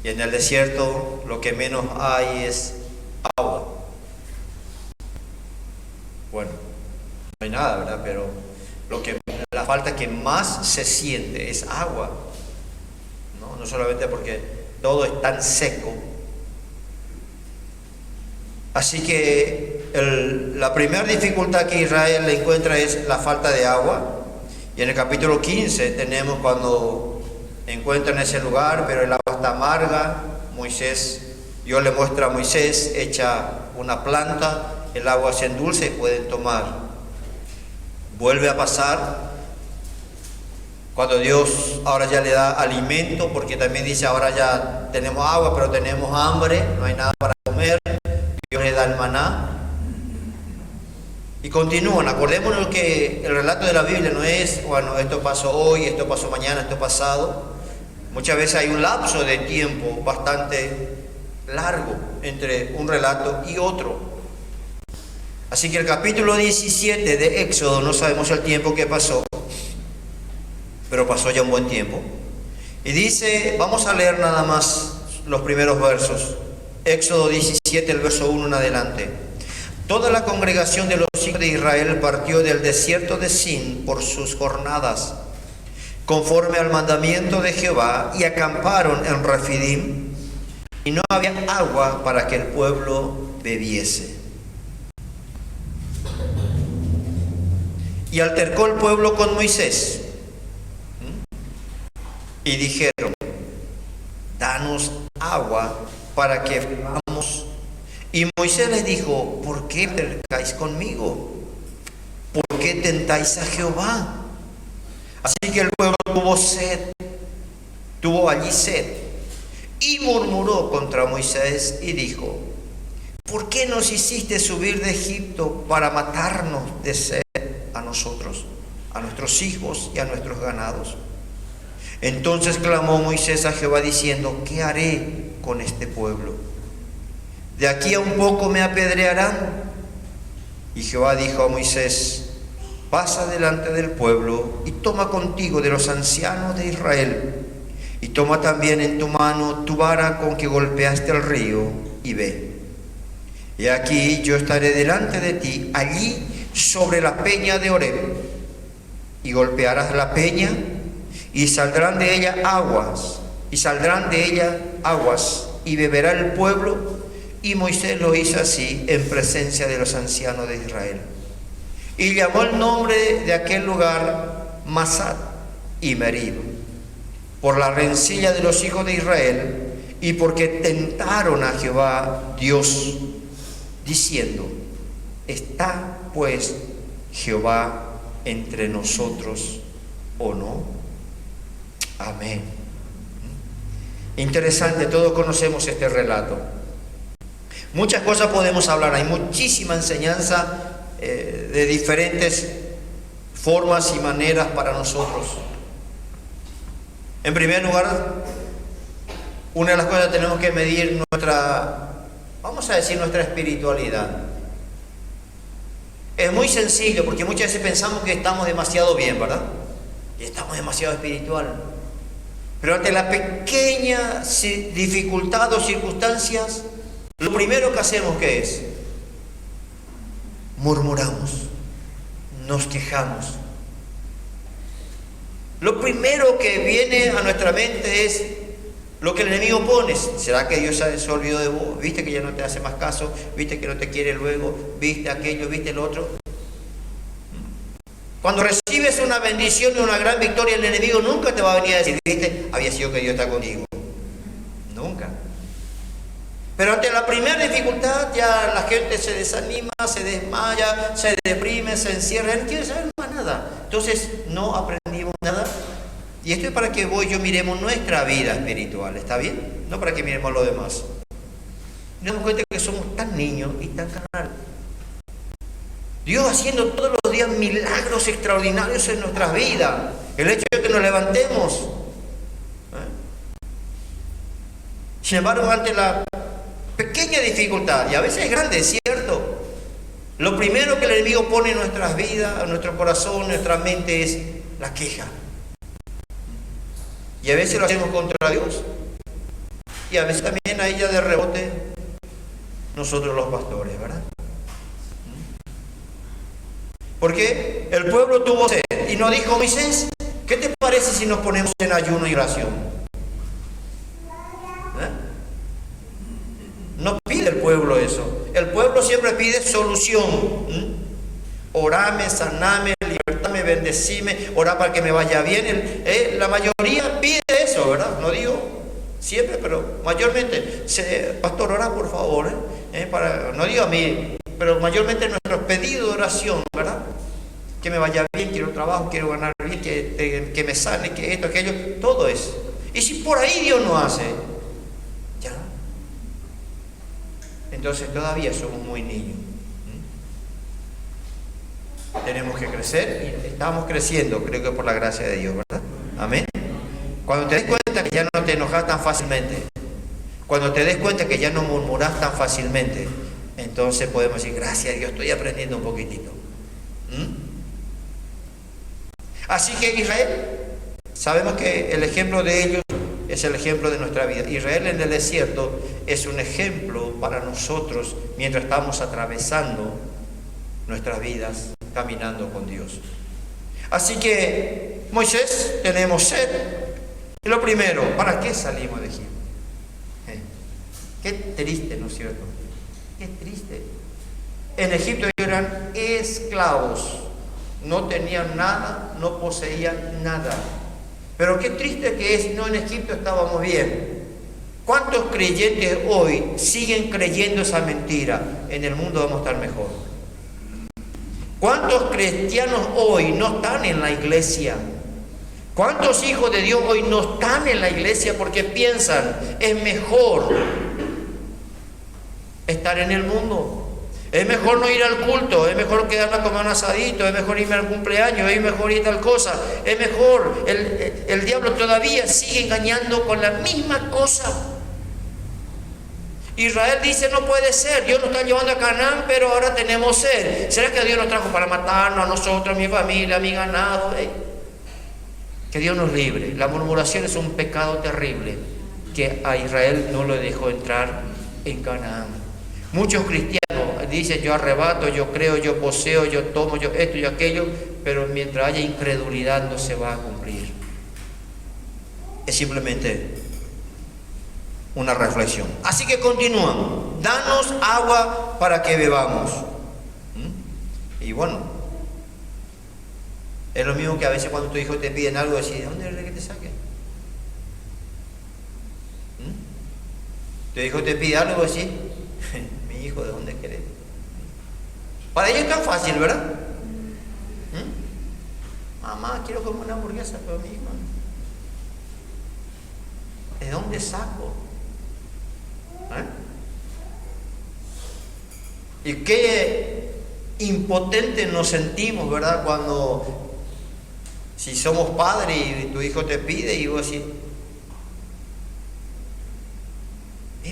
Y en el desierto lo que menos hay es agua. Bueno, no hay nada, ¿verdad? Pero la falta que más se siente es agua. No solamente porque todo es tan seco. Así que la primera dificultad que Israel le encuentra es la falta de agua. Y en el capítulo 15 tenemos cuando encuentran ese lugar, pero el agua está amarga. Dios le muestra a Moisés, echa una planta, el agua se endulce y pueden tomar. Vuelve a pasar cuando Dios ahora ya le da alimento, porque también dice ahora ya tenemos agua, pero tenemos hambre, no hay nada para comer. Dios le da el maná. Y continúan. Acordémonos que el relato de la Biblia no es, bueno, esto pasó hoy, esto pasó mañana, esto pasado. Muchas veces hay un lapso de tiempo bastante largo entre un relato y otro. Así que el capítulo 17 de Éxodo, no sabemos el tiempo que pasó, pero pasó ya un buen tiempo. Y dice, vamos a leer nada más los primeros versos. Éxodo 17, el verso 1 en adelante. Toda la congregación de los hijos de Israel partió del desierto de Sin por sus jornadas, conforme al mandamiento de Jehová, y acamparon en Refidim, y no había agua para que el pueblo bebiese. Y altercó el pueblo con Moisés, y dijeron, danos agua para que bebamos. Y Moisés les dijo, ¿por qué altercáis conmigo? ¿Por qué tentáis a Jehová? Así que el pueblo tuvo allí sed, y murmuró contra Moisés y dijo, ¿por qué nos hiciste subir de Egipto para matarnos de sed a nosotros, a nuestros hijos y a nuestros ganados? Entonces clamó Moisés a Jehová diciendo, ¿qué haré con este pueblo? ¿De aquí a un poco me apedrearán? Y Jehová dijo a Moisés, pasa delante del pueblo y toma contigo de los ancianos de Israel, y toma también en tu mano tu vara con que golpeaste el río, y ve. Y aquí yo estaré delante de ti, allí sobre la peña de Horeb, y golpearás la peña, y saldrán de ella aguas, y beberá el pueblo. Y Moisés lo hizo así en presencia de los ancianos de Israel. Y llamó el nombre de aquel lugar Masat y Merib, por la rencilla de los hijos de Israel, y porque tentaron a Jehová Dios, diciendo, ¿está pues Jehová entre nosotros o no? Amén. Interesante, todos conocemos este relato. Muchas cosas podemos hablar, hay muchísima enseñanza de diferentes formas y maneras para nosotros. En primer lugar, una de las cosas que tenemos que medir nuestra espiritualidad. Es muy sencillo porque muchas veces pensamos que estamos demasiado bien, ¿verdad? Y estamos demasiado espiritual. Pero ante la pequeña dificultad o circunstancias, lo primero que hacemos, ¿qué es? Murmuramos, nos quejamos. Lo primero que viene a nuestra mente es lo que el enemigo pone. ¿Será que Dios se olvidó de vos? ¿Viste que ya no te hace más caso? ¿Viste que no te quiere luego? ¿Viste aquello? ¿Viste el otro? Cuando recibes una bendición y una gran victoria, el enemigo nunca te va a venir a decir, ¿viste? Había sido que Dios está contigo. Nunca. Pero ante la primera dificultad ya la gente se desanima, se desmaya, se deprime, se encierra, no quiere saber más nada. Entonces no aprendimos nada. Y esto es para que vos y yo miremos nuestra vida espiritual, ¿está bien? No para que miremos lo demás. Nos damos cuenta que somos tan niños y tan carnales. Dios haciendo todos los días milagros extraordinarios en nuestras vidas. El hecho de que nos levantemos. Sin embargo, ante la pequeña dificultad, y a veces es grande, es cierto, lo primero que el enemigo pone en nuestras vidas, en nuestro corazón, en nuestra mente es la queja. Y a veces lo hacemos contra Dios. Y a veces también a ella de rebote, nosotros los pastores, ¿verdad? Porque el pueblo tuvo sed y nos dijo Moisés, ¿qué te parece si nos ponemos en ayuno y oración? No pide el pueblo eso. El pueblo siempre pide solución. Orame, saname, libertame, bendecime, orá para que me vaya bien. La mayoría pide eso, ¿verdad? No digo siempre, pero mayormente. Pastor, orá por favor. No digo a mí, pero mayormente nuestros pedidos de oración, ¿verdad? Que me vaya bien, quiero trabajo, quiero ganar bien, que me sane, que esto, aquello, todo eso. Y si por ahí Dios no hace, ya. Entonces todavía somos muy niños. Tenemos que crecer y estamos creciendo, creo que por la gracia de Dios, ¿verdad? Amén. Cuando te des cuenta que ya no te enojas tan fácilmente, cuando te des cuenta que ya no murmuras tan fácilmente, entonces podemos decir, gracias a Dios, estoy aprendiendo un poquitito. Así que Israel, sabemos que el ejemplo de ellos es el ejemplo de nuestra vida. Israel en el desierto es un ejemplo para nosotros mientras estamos atravesando nuestras vidas caminando con Dios. Así que Moisés, tenemos sed. Y lo primero, ¿para qué salimos de Egipto? Qué triste, ¿no es cierto? Qué triste. En Egipto ellos eran esclavos. No tenían nada, no poseían nada. Pero qué triste que es, no, en Egipto estábamos bien. ¿Cuántos creyentes hoy siguen creyendo esa mentira? En el mundo vamos a estar mejor. ¿Cuántos cristianos hoy no están en la iglesia? ¿Cuántos hijos de Dios hoy no están en la iglesia porque piensan, es mejor estar en el mundo? Es mejor no ir al culto, es mejor quedarme a comer un asadito, es mejor irme al cumpleaños, es mejor ir a tal cosa, es mejor. El diablo todavía sigue engañando con la misma cosa. Israel dice, no puede ser, Dios nos está llevando a Canaán, pero ahora tenemos sed. ¿Será que Dios nos trajo para matarnos a nosotros, a mi familia, a mi ganado? Que Dios nos libre. La murmuración es un pecado terrible que a Israel no lo dejó entrar en Canaán. Muchos cristianos dicen, yo arrebato, yo creo, yo poseo, yo tomo, yo esto, yo aquello, pero mientras haya incredulidad no se va a cumplir. Es simplemente una reflexión. Así que continúan, danos agua para que bebamos. Y bueno, es lo mismo que a veces cuando tus hijos te piden algo, decís, ¿de dónde es que te saquen? Tu hijo te pide algo, decís, mi hijo, ¿de dónde querés? Para ellos es tan fácil, ¿verdad? Mamá, quiero comer una hamburguesa, pero mi hijo, ¿de dónde saco? Y qué impotentes nos sentimos, ¿verdad? Cuando, si somos padres y tu hijo te pide y vos decís,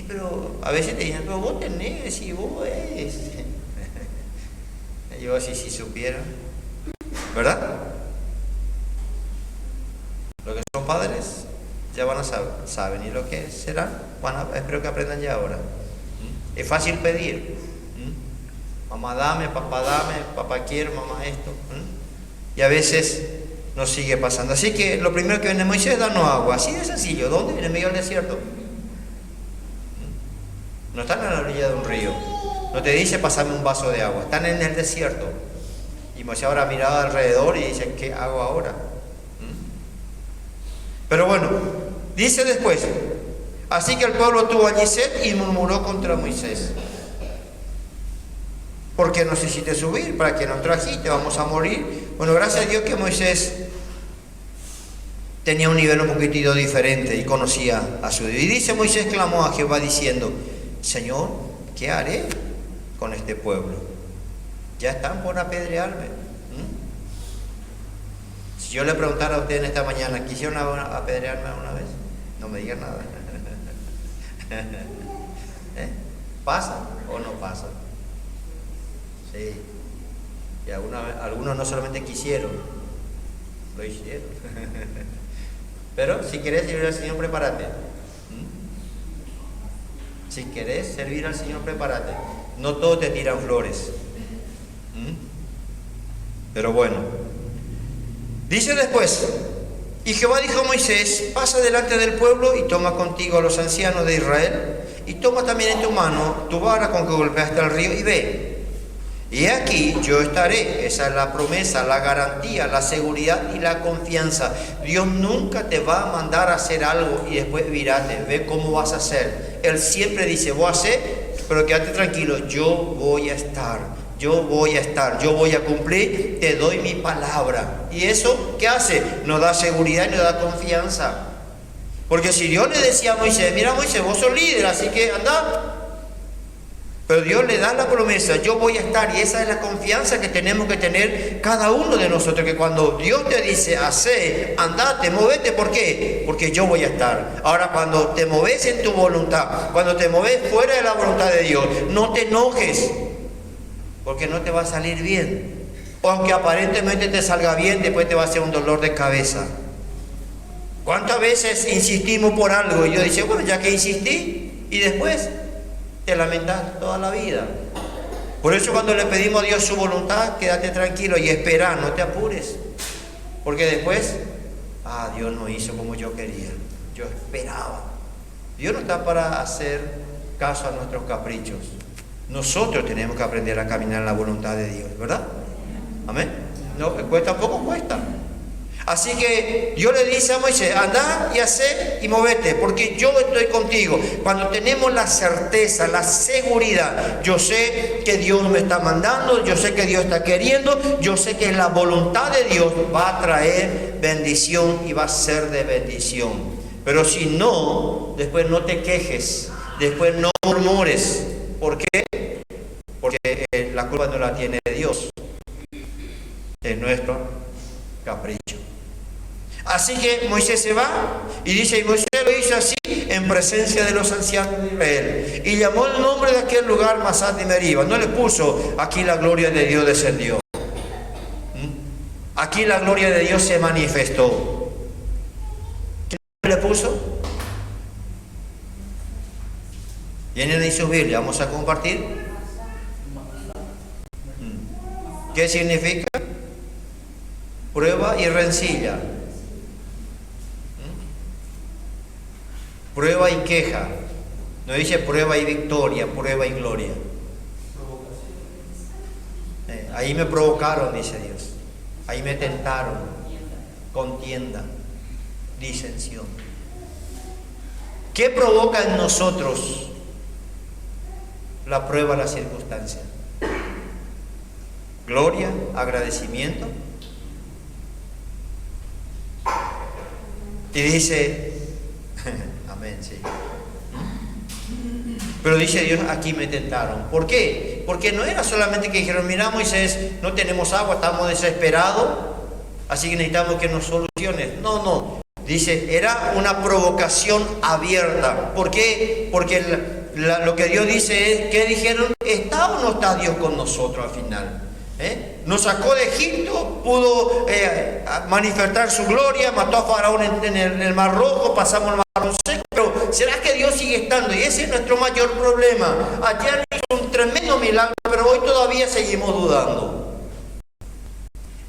pero a veces te dicen, pero vos tenés y vos es. Yo así, si supieran, ¿verdad? Los que son padres ya van a saber, saben, y lo que serán, espero que aprendan ya ahora. Es fácil pedir. Mamá dame, papá quiero, mamá esto. Y a veces nos sigue pasando. Así que lo primero que viene Moisés es darnos agua. Así de sencillo. ¿Dónde? En el medio del desierto. No están en la orilla de un río. No te dice pasame un vaso de agua. Están en el desierto. Y Moisés ahora miraba alrededor y dice, ¿qué hago ahora? Pero bueno, dice después, así que el pueblo tuvo allí sed y murmuró contra Moisés. ¿Por qué nos hiciste subir? ¿Para qué nos trajiste? ¿Vamos a morir? Bueno, gracias a Dios que Moisés tenía un nivel un poquitito diferente y conocía a su Dios. Y dice, Moisés clamó a Jehová diciendo, Señor, ¿qué haré con este pueblo? Ya están por apedrearme. Si yo le preguntara a usted en esta mañana, ¿quisieron apedrearme alguna vez? No me digan nada. ¿Pasa o no pasa? Sí. Y algunos no solamente quisieron, lo hicieron. Pero si querés servir al Señor, prepárate. Si querés servir al Señor, prepárate. No todos te tiran flores. Pero bueno. Dice después, y Jehová dijo a Moisés, pasa delante del pueblo y toma contigo a los ancianos de Israel, y toma también en tu mano tu vara con que golpeaste al río y ve. Y aquí yo estaré. Esa es la promesa, la garantía, la seguridad y la confianza. Dios nunca te va a mandar a hacer algo y después virate, ve cómo vas a hacer. Él siempre dice, voy a hacer, pero quédate tranquilo, yo voy a estar, yo voy a cumplir, te doy mi palabra. ¿Y eso qué hace? Nos da seguridad y nos da confianza. Porque si Dios le decía a Moisés, mira Moisés, vos sos líder, así que anda. Pero Dios le da la promesa, yo voy a estar, y esa es la confianza que tenemos que tener cada uno de nosotros, que cuando Dios te dice, hacé, andate, movete, ¿por qué? Porque yo voy a estar. Ahora, cuando te moves en tu voluntad, cuando te moves fuera de la voluntad de Dios, no te enojes, porque no te va a salir bien. O aunque aparentemente te salga bien, después te va a hacer un dolor de cabeza. ¿Cuántas veces insistimos por algo? Y yo dice, bueno, ya que insistí, y después te lamentas toda la vida. Por eso cuando le pedimos a Dios su voluntad, quédate tranquilo y espera, no te apures. Porque después, Dios no hizo como yo quería, yo esperaba. Dios no está para hacer caso a nuestros caprichos. Nosotros tenemos que aprender a caminar en la voluntad de Dios, ¿verdad? Amén. No, cuesta poco, cuesta. Así que Dios le dice a Moisés, anda y hacé y movete, porque yo estoy contigo. Cuando tenemos la certeza, la seguridad, yo sé que Dios me está mandando, yo sé que Dios está queriendo, yo sé que la voluntad de Dios va a traer bendición y va a ser de bendición. Pero si no, después no te quejes, después no murmures. ¿Por qué? Porque la culpa no la tiene Dios, es nuestro capricho. Así que Moisés se va y dice, y Moisés lo hizo así en presencia de los ancianos de Israel, y llamó el nombre de aquel lugar Masat de Meriba. No le puso, aquí la gloria de Dios descendió. Aquí la gloria de Dios se manifestó. ¿Qué le puso? Vienen en su Biblia, vamos a compartir. ¿Qué significa? Prueba y rencilla. Prueba y queja. No dice prueba y victoria, prueba y gloria. Ahí me provocaron, dice Dios. Ahí me tentaron. Contienda, disensión. ¿Qué provoca en nosotros la prueba, la circunstancia? Gloria, agradecimiento. Y dice, amén, sí. Pero dice Dios, aquí me tentaron. ¿Por qué? Porque no era solamente que dijeron, mira Moisés, no tenemos agua, estamos desesperados, así que necesitamos que nos soluciones. No. Dice, era una provocación abierta. ¿Por qué? Porque lo que Dios dice es, ¿qué dijeron? ¿Está o no está Dios con nosotros al final? Nos sacó de Egipto, pudo manifestar su gloria, mató a Faraón en el Mar Rojo, pasamos el Mar Seco, pero ¿será que Dios sigue estando? Y ese es nuestro mayor problema. Ayer hizo un tremendo milagro, pero hoy todavía seguimos dudando.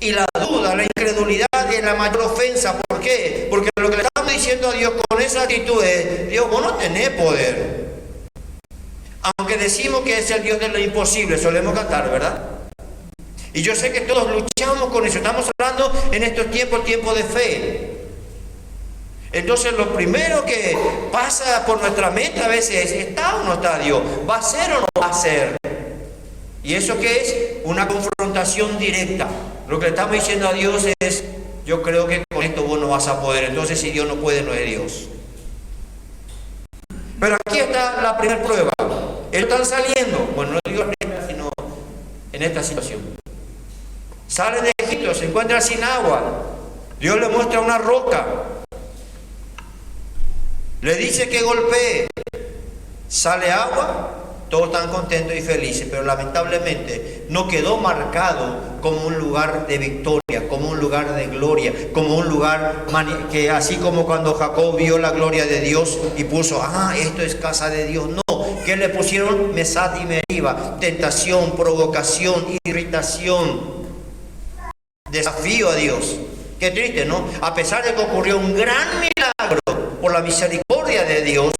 Y la duda, la incredulidad es la mayor ofensa. ¿Por qué? Porque lo que le estamos diciendo a Dios con esa actitud es, Dios, vos no tenés poder. Aunque decimos que es el Dios de lo imposible, solemos cantar, ¿verdad? Y yo sé que todos luchamos con eso. Estamos hablando en estos tiempos de fe. Entonces lo primero que pasa por nuestra mente a veces es, ¿está o no está Dios? ¿Va a ser o no va a ser? ¿Y eso qué es? Una confrontación directa. Lo que le estamos diciendo a Dios es, yo creo que con esto vos no vas a poder. Entonces si Dios no puede, no es Dios. Pero aquí está la primera prueba. Ellos están saliendo. Bueno, no digo en esta, sino en esta situación. Salen de Egipto, se encuentran sin agua. Dios le muestra una roca. Le dice que golpee. Sale agua, todos están contentos y felices, pero lamentablemente no quedó marcado como un lugar de victoria, como un lugar de gloria, como un lugar que así como cuando Jacob vio la gloria de Dios y puso, esto es casa de Dios. No, que le pusieron Mesad y Meriba, tentación, provocación, irritación, desafío a Dios. Qué triste, ¿no? A pesar de que ocurrió un gran milagro por la misericordia de Dios,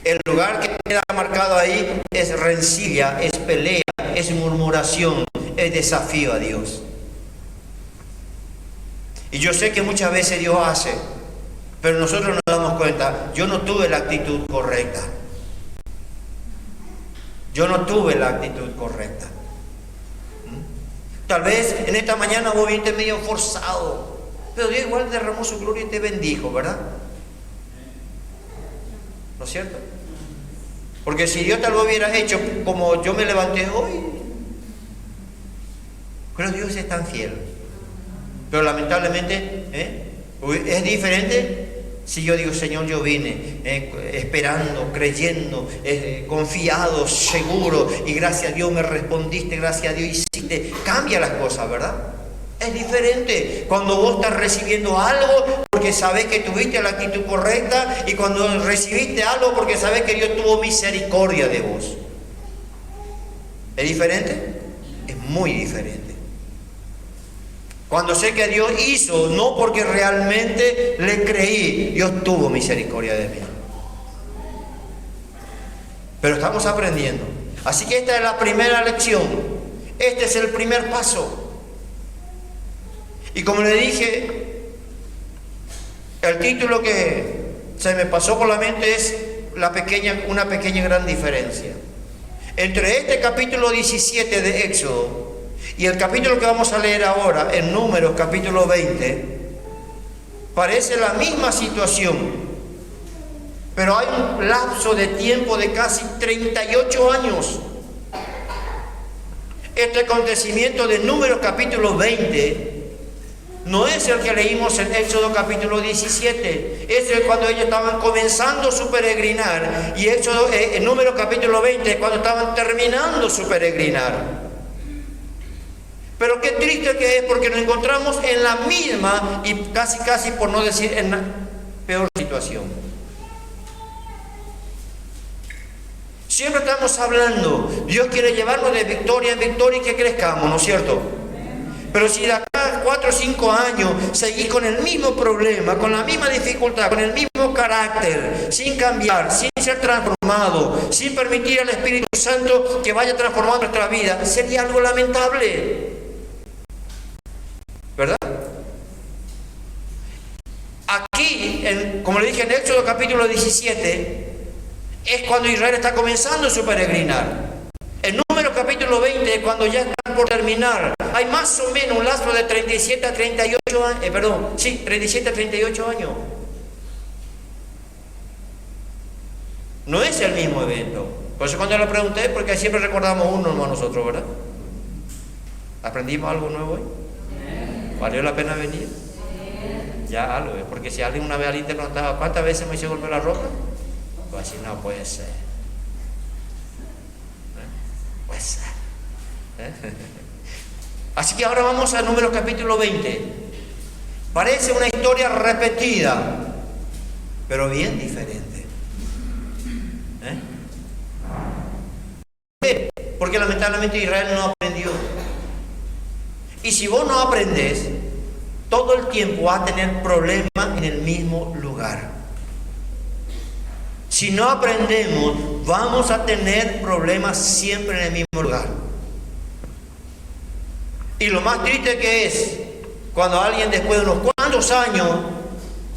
el lugar que queda marcado ahí es rencilla, es pelea, es murmuración, es desafío a Dios. Y yo sé que muchas veces Dios hace, pero nosotros nos damos cuenta, yo no tuve la actitud correcta. Yo no tuve la actitud correcta. Tal vez en esta mañana vos viniste medio forzado, pero Dios igual derramó su gloria y te bendijo, ¿verdad? ¿No es cierto? Porque si Dios tal vez hubiera hecho como yo me levanté hoy, pero Dios es tan fiel. Pero lamentablemente es diferente si yo digo, Señor, yo vine esperando, creyendo, confiado, seguro, y gracias a Dios me respondiste, gracias a Dios hiciste. Cambia las cosas, ¿verdad? Es diferente cuando vos estás recibiendo algo porque sabés que tuviste la actitud correcta, y cuando recibiste algo porque sabés que Dios tuvo misericordia de vos. ¿Es diferente? Es muy diferente. Cuando sé que Dios hizo, no porque realmente le creí, Dios tuvo misericordia de mí. Pero estamos aprendiendo. Así que esta es la primera lección. Este es el primer paso. Y como le dije, el título que se me pasó por la mente es una pequeña gran diferencia entre este capítulo 17 de Éxodo y el capítulo que vamos a leer ahora, en Números capítulo 20. Parece la misma situación, pero hay un lapso de tiempo de casi 38 años. Este acontecimiento de Números capítulo 20 no es el que leímos en Éxodo capítulo 17, es el cuando ellos estaban comenzando su peregrinar, y en Números capítulo 20 es cuando estaban terminando su peregrinar. Pero qué triste que es, porque nos encontramos en la misma y casi por no decir en la peor situación. Siempre estamos hablando, Dios quiere llevarnos de victoria en victoria y que crezcamos, ¿no es cierto? Pero si de acá 4 o 5 años seguís con el mismo problema, con la misma dificultad, con el mismo carácter, sin cambiar, sin ser transformado, sin permitir al Espíritu Santo que vaya transformando nuestra vida, sería algo lamentable, ¿verdad? Aquí, como le dije en Éxodo capítulo 17, es cuando Israel está comenzando su peregrinar. En Números capítulo 20, cuando ya están por terminar, hay más o menos un lapso de 37 a 38 años, 37 a 38 años. No es el mismo evento. Por eso cuando lo pregunté, porque siempre recordamos uno nomás nosotros, ¿verdad? ¿Aprendimos algo nuevo hoy? ¿Valió la pena venir? Ya algo, porque si alguien una vez al interno preguntaba, ¿cuántas veces me hice golpear la ropa? Pues así no puede ser. Puede ser. Así que ahora vamos a Números capítulo 20. Parece una historia repetida, pero bien diferente. Porque lamentablemente Israel no aprendió. Y si vos no aprendés, todo el tiempo vas a tener problemas en el mismo lugar. Si no aprendemos, vamos a tener problemas siempre en el mismo lugar. Y lo más triste que es cuando alguien después de unos cuantos años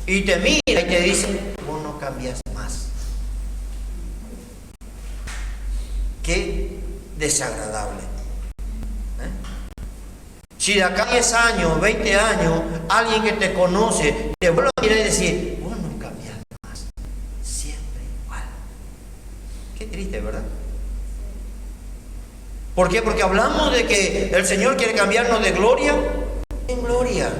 y te mira y te dice, vos no cambias más. Qué desagradable. Si de acá 10 años, 20 años, alguien que te conoce te vuelve a mirar y decir, vos no cambias más, siempre igual. Qué triste, ¿verdad? ¿Por qué? Porque hablamos de que el Señor quiere cambiarnos de gloria en gloria.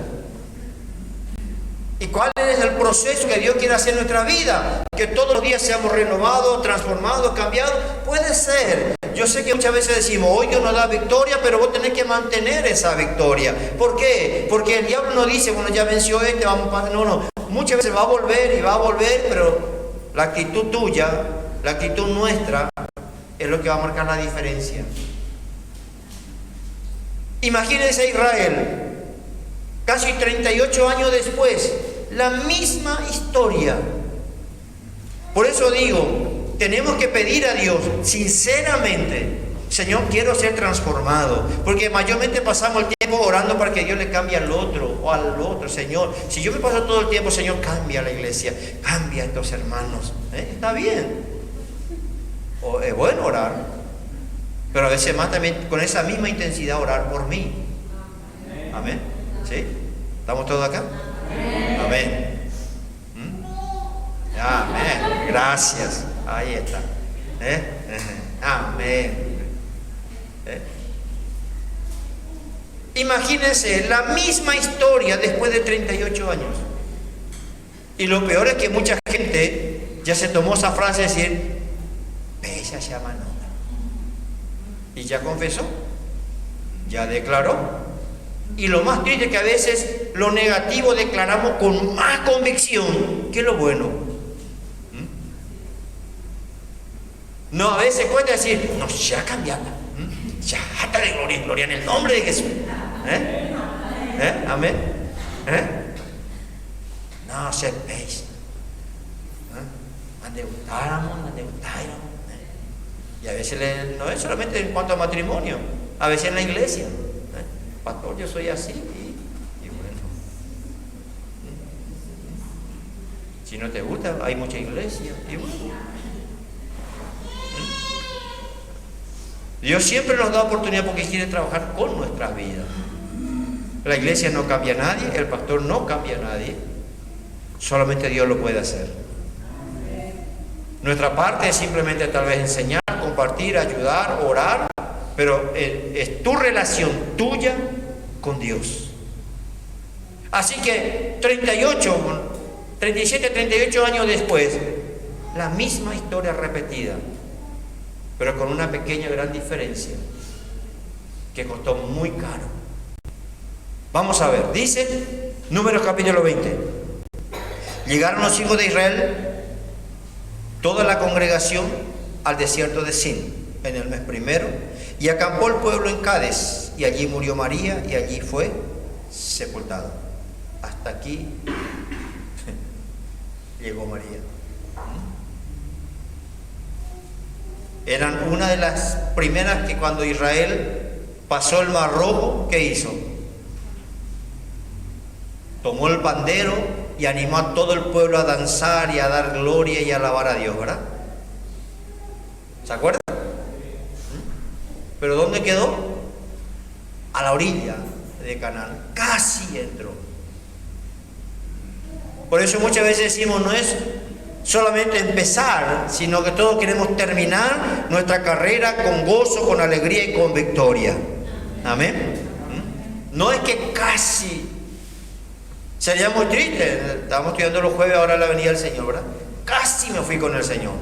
¿Y cuál es el proceso que Dios quiere hacer en nuestra vida? Que todos los días seamos renovados, transformados, cambiados. Puede ser. Yo sé que muchas veces decimos, hoy Dios nos da victoria, pero vos tenés que mantener esa victoria. ¿Por qué? Porque el diablo no dice, bueno, ya venció vamos para... No. Muchas veces va a volver y va a volver, pero la actitud tuya La actitud nuestra es lo que va a marcar la diferencia. Imagínense a Israel, casi 38 años después, la misma historia. Por eso digo, tenemos que pedir a Dios sinceramente: Señor, quiero ser transformado, porque mayormente pasamos el tiempo orando para que Dios le cambie al otro o al otro. Señor, si yo me paso todo el tiempo, Señor, cambia la iglesia, cambia a estos hermanos. Está bien, es bueno orar, pero a veces más también con esa misma intensidad orar por mí. Amén. ¿Sí? ¿Estamos todos acá? Amén. Amén. Gracias. Ahí está. Amén. Imagínense la misma historia después de 38 años. Y lo peor es que mucha gente ya se tomó esa frase de decir: ella se llama no. Y ya confesó, ya declaró. Y lo más triste es que a veces lo negativo declaramos con más convicción que lo bueno. No, a veces cuesta decir: no, ya cambiado. Ya está de gloria en gloria en el nombre de Jesús. Amén. No se veis. Andeutáramos. Y a veces no es solamente en cuanto a matrimonio, a veces en la iglesia. Pastor, yo soy así. Y bueno, si no te gusta, hay mucha iglesia. Y bueno, Dios siempre nos da oportunidad porque quiere trabajar con nuestras vidas. La iglesia no cambia a nadie, el pastor no cambia a nadie, solamente Dios lo puede hacer. Nuestra parte es simplemente tal vez enseñar, compartir, ayudar, orar, pero es tu relación tuya con Dios. Así que 37, 38 años después, la misma historia repetida, pero con una pequeña gran diferencia que costó muy caro. Vamos a ver, dice Números capítulo 20: llegaron los hijos de Israel, toda la congregación, al desierto de Sin en el mes primero, y acampó el pueblo en Cades, y allí murió María y allí fue sepultado. Hasta aquí llegó María. Eran una de las primeras que cuando Israel pasó el Mar Rojo, ¿qué hizo? Tomó el pandero y animó a todo el pueblo a danzar y a dar gloria y a alabar a Dios, ¿verdad? ¿Se acuerdan? ¿Pero dónde quedó? A la orilla de Canaán. Casi entró. Por eso muchas veces decimos, no es solamente empezar, sino que todos queremos terminar nuestra carrera con gozo, con alegría y con victoria. Amén. No es que casi. Sería muy triste. Estamos estudiando los jueves ahora la venida del Señor, ¿verdad? Casi me fui con el Señor.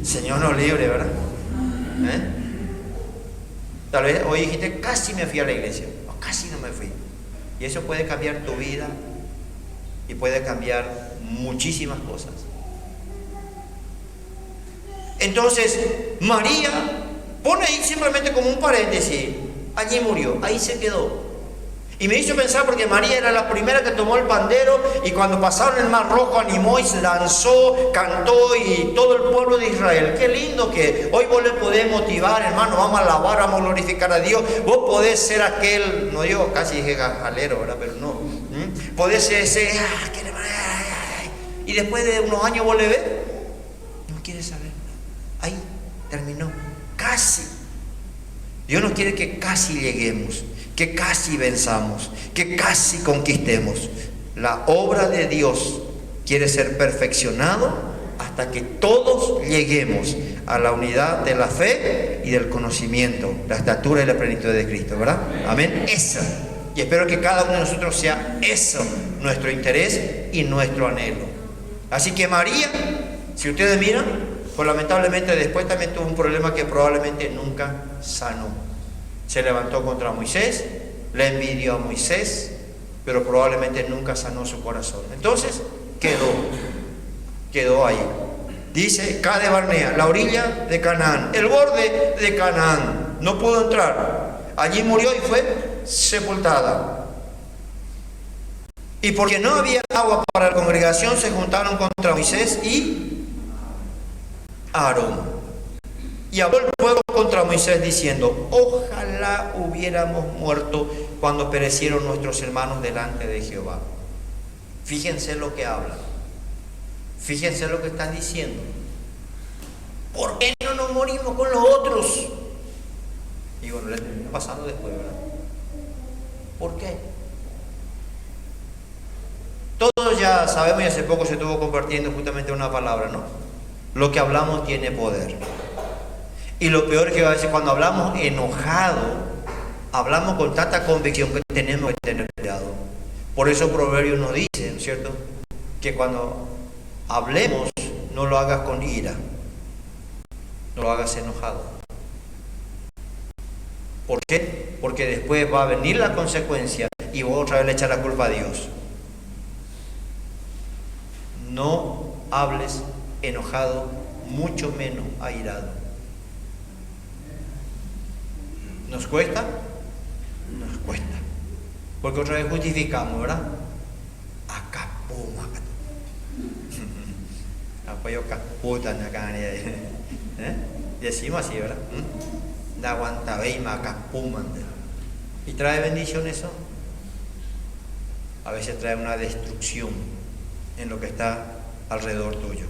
Señor nos libre, ¿verdad? Tal vez hoy dijiste, casi me fui a la iglesia, o casi no me fui. Y eso puede cambiar tu vida y puede cambiar muchísimas cosas. Entonces, María pone ahí simplemente como un paréntesis: allí murió, ahí se quedó. Y me hizo pensar porque María era la primera que tomó el pandero y cuando pasaron el Mar Rojo animó y se lanzó, cantó, y todo el pueblo de Israel. Qué lindo que hoy vos le podés motivar, hermano, vamos a alabar, vamos a glorificar a Dios. Vos podés ser aquel, no digo casi dije jalero, ¿verdad? Pero no. Podés ser ese, y después de unos años vos le ves, no quiere saber. Ahí terminó, casi. Dios nos quiere que casi lleguemos, que casi venzamos, que casi conquistemos. La obra de Dios quiere ser perfeccionado hasta que todos lleguemos a la unidad de la fe y del conocimiento, la estatura y la plenitud de Cristo, ¿verdad? Amén. Esa. Y espero que cada uno de nosotros sea eso, nuestro interés y nuestro anhelo. Así que María, si ustedes miran, pues lamentablemente después también tuvo un problema que probablemente nunca sanó. Se levantó contra Moisés, le envidió a Moisés, pero probablemente nunca sanó su corazón. Entonces quedó ahí. Dice Cade Barnea, la orilla de Canaán, el borde de Canaán. No pudo entrar. Allí murió y fue sepultada. Y porque no había agua para la congregación, se juntaron contra Moisés y Aarón. Y habló el pueblo contra Moisés diciendo: ojalá hubiéramos muerto cuando perecieron nuestros hermanos delante de Jehová. Fíjense lo que hablan. Fíjense lo que están diciendo. ¿Por qué no nos morimos con los otros? Y bueno, le termina pasando después, ¿verdad? ¿Por qué? Todos ya sabemos, y hace poco se estuvo compartiendo justamente una palabra, ¿no? Lo que hablamos tiene poder. Y lo peor es que a veces cuando hablamos enojado, hablamos con tanta convicción que tenemos que tener cuidado. Por eso Proverbios nos dice, ¿no es cierto?, que cuando hablemos no lo hagas con ira, no lo hagas enojado. ¿Por qué? Porque después va a venir la consecuencia y vos otra vez le echar la culpa a Dios. No hables enojado, mucho menos airado. ¿Nos cuesta? Nos cuesta. Porque otra vez justificamos, ¿verdad? Acá, pum, acá. Apoyo acá, puta, acá. Decimos así, ¿verdad? Da aguanta, veima, acá, pum. ¿Y trae bendición eso? A veces trae una destrucción en lo que está alrededor tuyo.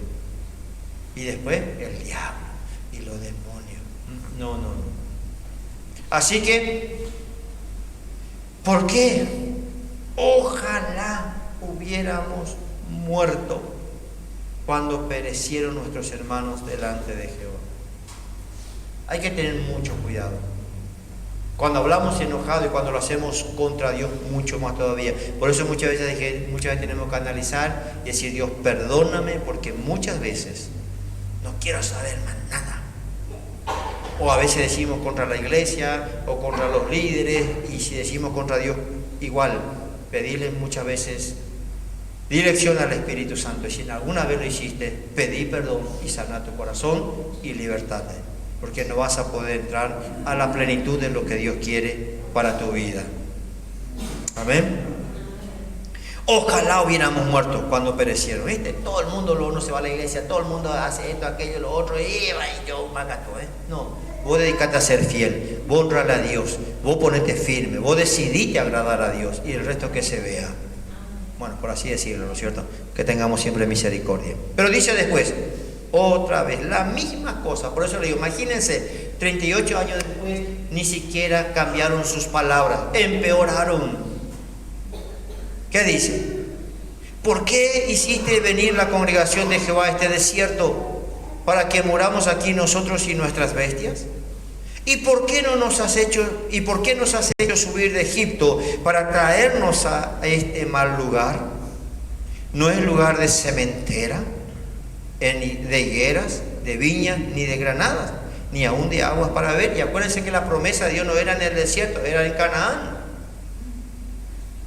Y después el diablo y los demonios. No. Así que, ¿por qué? Ojalá hubiéramos muerto cuando perecieron nuestros hermanos delante de Jehová. Hay que tener mucho cuidado. Cuando hablamos enojado y cuando lo hacemos contra Dios, mucho más todavía. Por eso muchas veces tenemos que analizar y decir: Dios, perdóname, porque muchas veces no quiero saber más nada. O a veces decimos contra la iglesia o contra los líderes, y si decimos contra Dios, igual, pedirle muchas veces dirección al Espíritu Santo. Y si alguna vez lo hiciste, pedí perdón y sana tu corazón y libertate, porque no vas a poder entrar a la plenitud de lo que Dios quiere para tu vida. Amén. Ojalá hubiéramos muerto cuando perecieron. ¿Viste? Todo el mundo luego no se va a la iglesia, todo el mundo hace esto, aquello, lo otro, y yo me agato, No, vos dedicate a ser fiel, vos honrale a Dios, vos ponete firme, vos decidite agradar a Dios, y el resto que se vea. Bueno, por así decirlo, ¿no es cierto? Que tengamos siempre misericordia. Pero dice después, otra vez, la misma cosa. Por eso le digo, imagínense, 38 años después, ni siquiera cambiaron sus palabras, empeoraron. ¿Qué dice? ¿Por qué hiciste venir la congregación de Jehová a este desierto para que muramos aquí nosotros y nuestras bestias? ¿Y por qué nos has hecho subir de Egipto para traernos a este mal lugar? ¿No es lugar de sementera, de higueras, de viñas, ni de granadas, ni aún de aguas para beber? Y acuérdense que la promesa de Dios no era en el desierto, era en Canaán.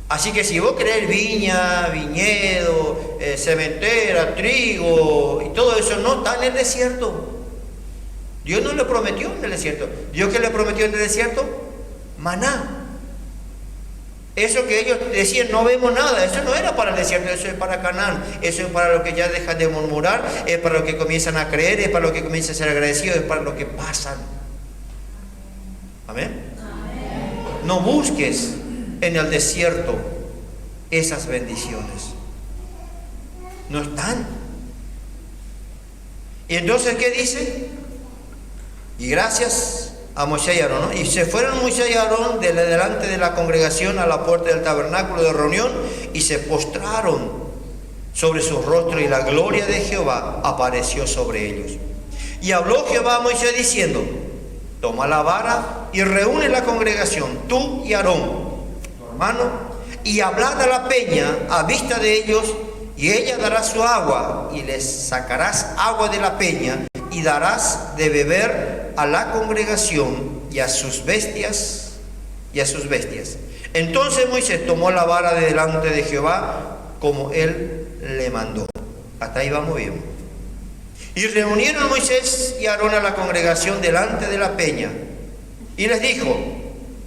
Así que si vos querés viña, viñedo, cementera, trigo y todo eso, no está en el desierto. Dios no le prometió en el desierto. ¿Dios qué le prometió en el desierto? Maná. Eso que ellos decían, no vemos nada, eso no era para el desierto, eso es para Canaán. Eso es para los que ya dejan de murmurar, es para los que comienzan a creer, es para los que comienzan a ser agradecidos, es para los que pasan. Amén. No busques en el desierto esas bendiciones. No están. Y entonces, ¿qué dice? Y gracias a Moisés y Aarón, ¿no? Y se fueron Moisés y Aarón delante de la congregación a la puerta del tabernáculo de reunión y se postraron sobre sus rostros, y la gloria de Jehová apareció sobre ellos. Y habló Jehová a Moisés diciendo: toma la vara y reúne la congregación, tú y Aarón, hermano, y hablad a la peña a vista de ellos, y ella dará su agua, y les sacarás agua de la peña, y darás de beber a la congregación y a sus bestias. Entonces Moisés tomó la vara de delante de Jehová, como él le mandó. Hasta ahí vamos bien. Y reunieron Moisés y Aarón a la congregación delante de la peña, y les dijo: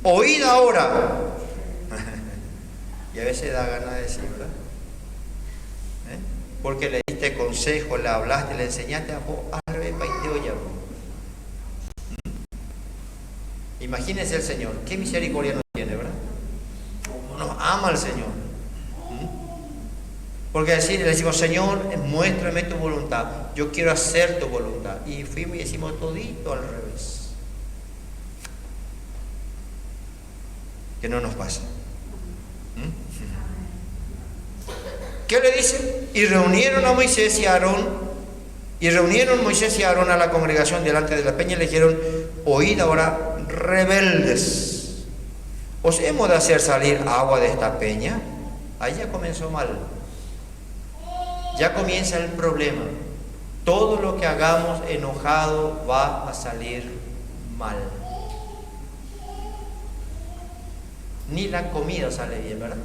oíd ahora. Y a veces da ganas de decir, ¿verdad? Porque le diste consejo, le hablaste, le enseñaste a vos, imagínense el Señor, qué misericordia nos tiene, ¿verdad? Cómo nos ama el Señor. Porque le decimos: Señor, muéstrame tu voluntad, yo quiero hacer tu voluntad. Y fuimos y decimos todito al revés. Que no nos pase. ¿Qué le dice? Y reunieron Moisés y Aarón a la congregación delante de la peña y le dijeron: oíd ahora, rebeldes, ¿os hemos de hacer salir agua de esta peña? Ahí ya comenzó mal. Ya comienza el problema. Todo lo que hagamos enojado va a salir mal. Ni la comida sale bien, ¿verdad?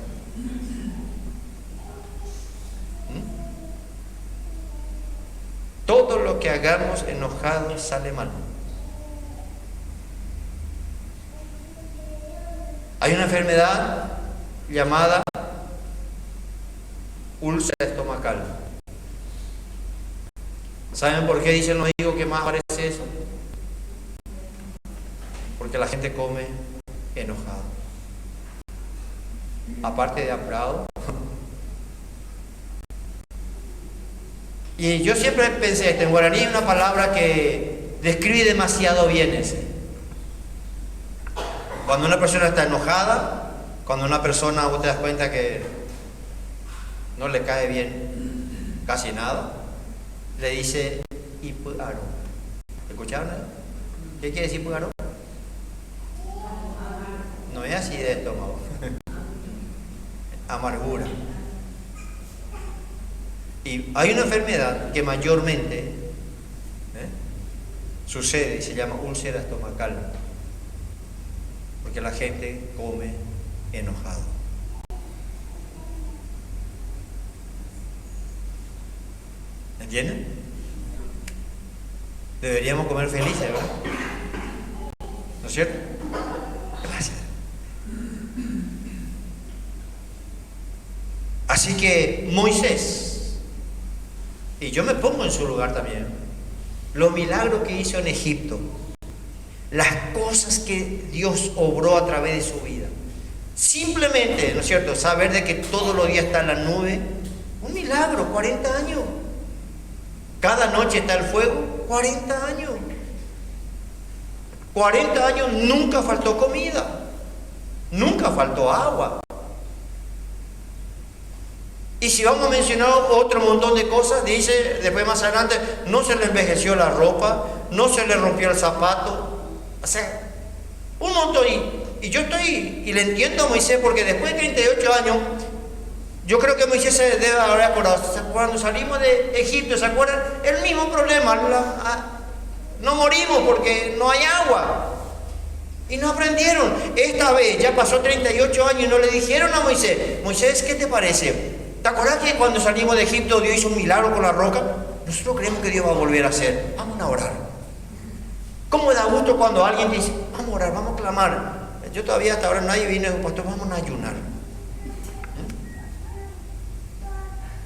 Todo lo que hagamos enojado sale mal. Hay una enfermedad llamada úlcera estomacal. ¿Saben por qué dicen los hijos que más aparece eso? Porque la gente come enojado. Aparte de apurado. Y yo siempre pensé esto: en guaraní hay una palabra que describe demasiado bien ese. Cuando una persona está enojada, cuando una persona, vos te das cuenta que no le cae bien casi nada, le dice ipuaro. ¿Escucharon? ¿Qué quiere decir ipuaro? No es así de estómago. Amargura. Y hay una enfermedad que mayormente sucede y se llama úlcera estomacal, porque la gente come enojado. ¿Entienden? Deberíamos comer felices, ¿verdad? ¿No es cierto? Gracias. Así que Moisés, y yo me pongo en su lugar también, los milagros que hizo en Egipto, las cosas que Dios obró a través de su vida, simplemente, ¿no es cierto?, saber de que todos los días está en la nube, un milagro. 40 años, cada noche está el fuego, 40 años, 40 años, nunca faltó comida, nunca faltó agua. Y si vamos a mencionar otro montón de cosas, dice después más adelante, no se le envejeció la ropa, no se le rompió el zapato, o sea, un montón. Y yo estoy, y le entiendo a Moisés, porque después de 38 años, yo creo que Moisés se debe haber acordado. Cuando salimos de Egipto, ¿se acuerdan? El mismo problema, no morimos porque no hay agua. Y no aprendieron. Esta vez ya pasó 38 años y no le dijeron a Moisés: Moisés, ¿qué te parece? ¿Te acuerdas que cuando salimos de Egipto Dios hizo un milagro con la roca? Nosotros creemos que Dios va a volver a hacer. Vamos a orar. ¿Cómo da gusto cuando alguien dice: vamos a orar, vamos a clamar? Yo todavía hasta ahora nadie viene y dice: pastor, vamos a ayunar.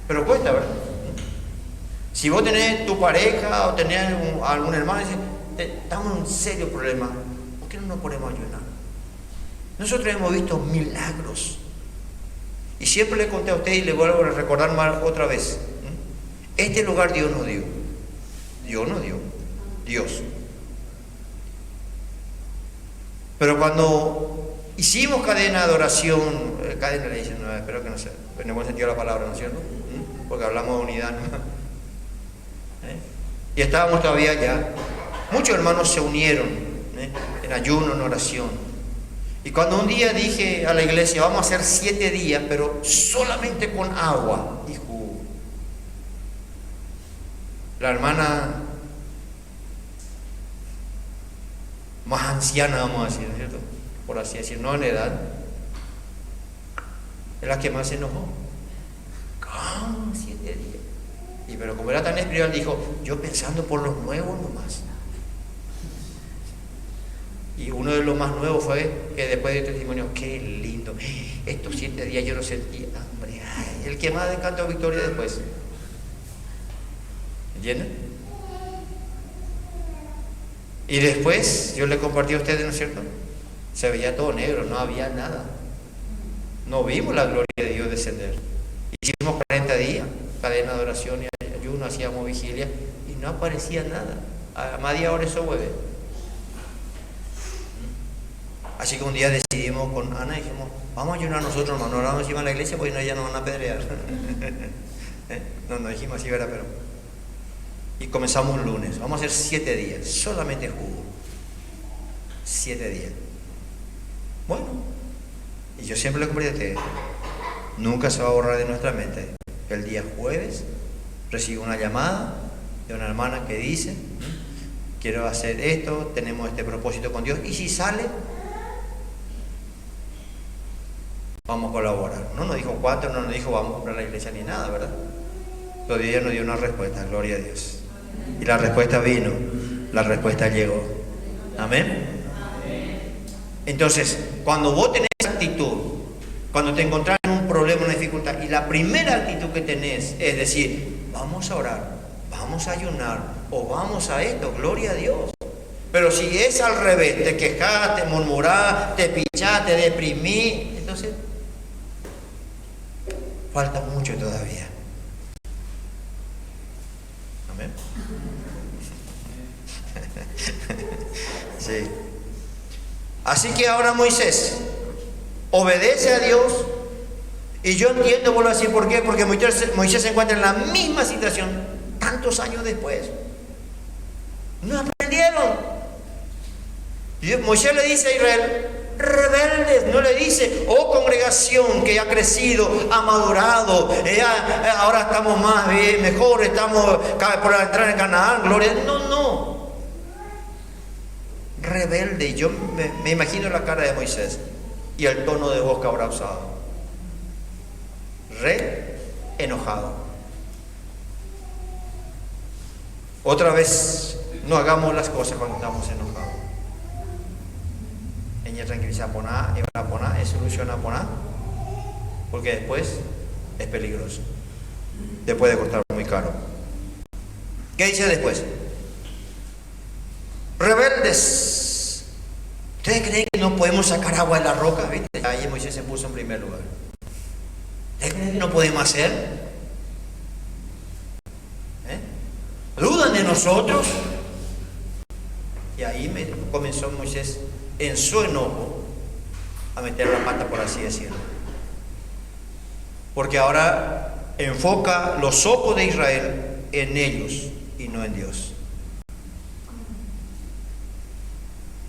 Pero cuesta, ¿verdad? Si vos tenés tu pareja o tenés algún hermano y dices: estamos en un serio problema, ¿por qué no nos ponemos a ayunar? Nosotros hemos visto milagros. Y siempre le conté a usted y le vuelvo a recordar mal otra vez. Este lugar Dios nos dio. Dios nos dio. Dios. Pero cuando hicimos cadena de oración, cadena le dicen, no, espero que no sea, en el buen sentido de la palabra, ¿no es cierto? Porque hablamos de unidad, ¿no? Y estábamos todavía allá. Muchos hermanos se unieron en ayuno, en oración. Y cuando un día dije a la iglesia: vamos a hacer 7 días, pero solamente con agua, dijo la hermana más anciana, vamos a decir, ¿no es cierto?, por así decir, no en edad, es la que más se enojó. ¿Cómo 7 días? Y pero como era tan espiritual, dijo, yo pensando por los nuevos nomás. Y uno de los más nuevos fue que después de testimonio, qué lindo, estos 7 días yo lo sentí, hombre, ay, el que más cantó victoria después. ¿Entienden? Y después yo le compartí a ustedes, ¿no es cierto? Se veía todo negro, no había nada. No vimos la gloria de Dios descender. Hicimos 40 días, cadena de oración y ayuno, hacíamos vigilia y no aparecía nada. A media hora eso vuelve. Así que un día decidimos con Ana y dijimos, vamos a ayunar nosotros, hermano, ahora vamos a ir a la iglesia porque no, ya nos van a apedrear. No dijimos así, ¿verdad? Pero... Y comenzamos un lunes, vamos a hacer 7 días, solamente jugo. 7 días. Bueno, y yo siempre le compartí, nunca se va a borrar de nuestra mente. El día jueves recibo una llamada de una hermana que dice, quiero hacer esto, tenemos este propósito con Dios, y si sale, vamos a colaborar. No nos dijo cuánto, no nos dijo vamos a comprar la iglesia ni nada, ¿verdad? Todavía ella nos dio una respuesta, gloria a Dios. Y la respuesta vino, la respuesta llegó. Amén. Entonces, cuando vos tenés actitud, cuando te encontrás en un problema, una dificultad, y la primera actitud que tenés es decir, vamos a orar, vamos a ayunar, o vamos a esto, gloria a Dios. Pero si es al revés, te quejás, te murmurás, te pichás, te deprimís, entonces falta mucho todavía. Amén. Sí. Así que ahora Moisés obedece a Dios, y yo entiendo, vuelvo a decir, ¿por qué? Porque Moisés se encuentra en la misma situación tantos años después. No aprendieron. Moisés le dice a Israel, rebeldes, no le dice, oh congregación que ha crecido, ha madurado, ahora estamos más bien, mejor, estamos por entrar en Canaán, gloria. No. Rebelde. Yo me imagino la cara de Moisés y el tono de voz que habrá usado. Enojado. Otra vez, no hagamos las cosas cuando estamos enojados. Tranquilizar poná, es solución a poná, porque después es peligroso, después de costar muy caro. ¿Qué dice después? Rebeldes, ¿ustedes creen que no podemos sacar agua de la roca? ¿Viste? Ahí Moisés se puso en primer lugar. ¿Ustedes creen que no podemos hacer? ¿Dudan de nosotros? Y ahí comenzó Moisés en su enojo a meter la pata, por así decirlo, porque ahora enfoca los ojos de Israel en ellos y no en Dios.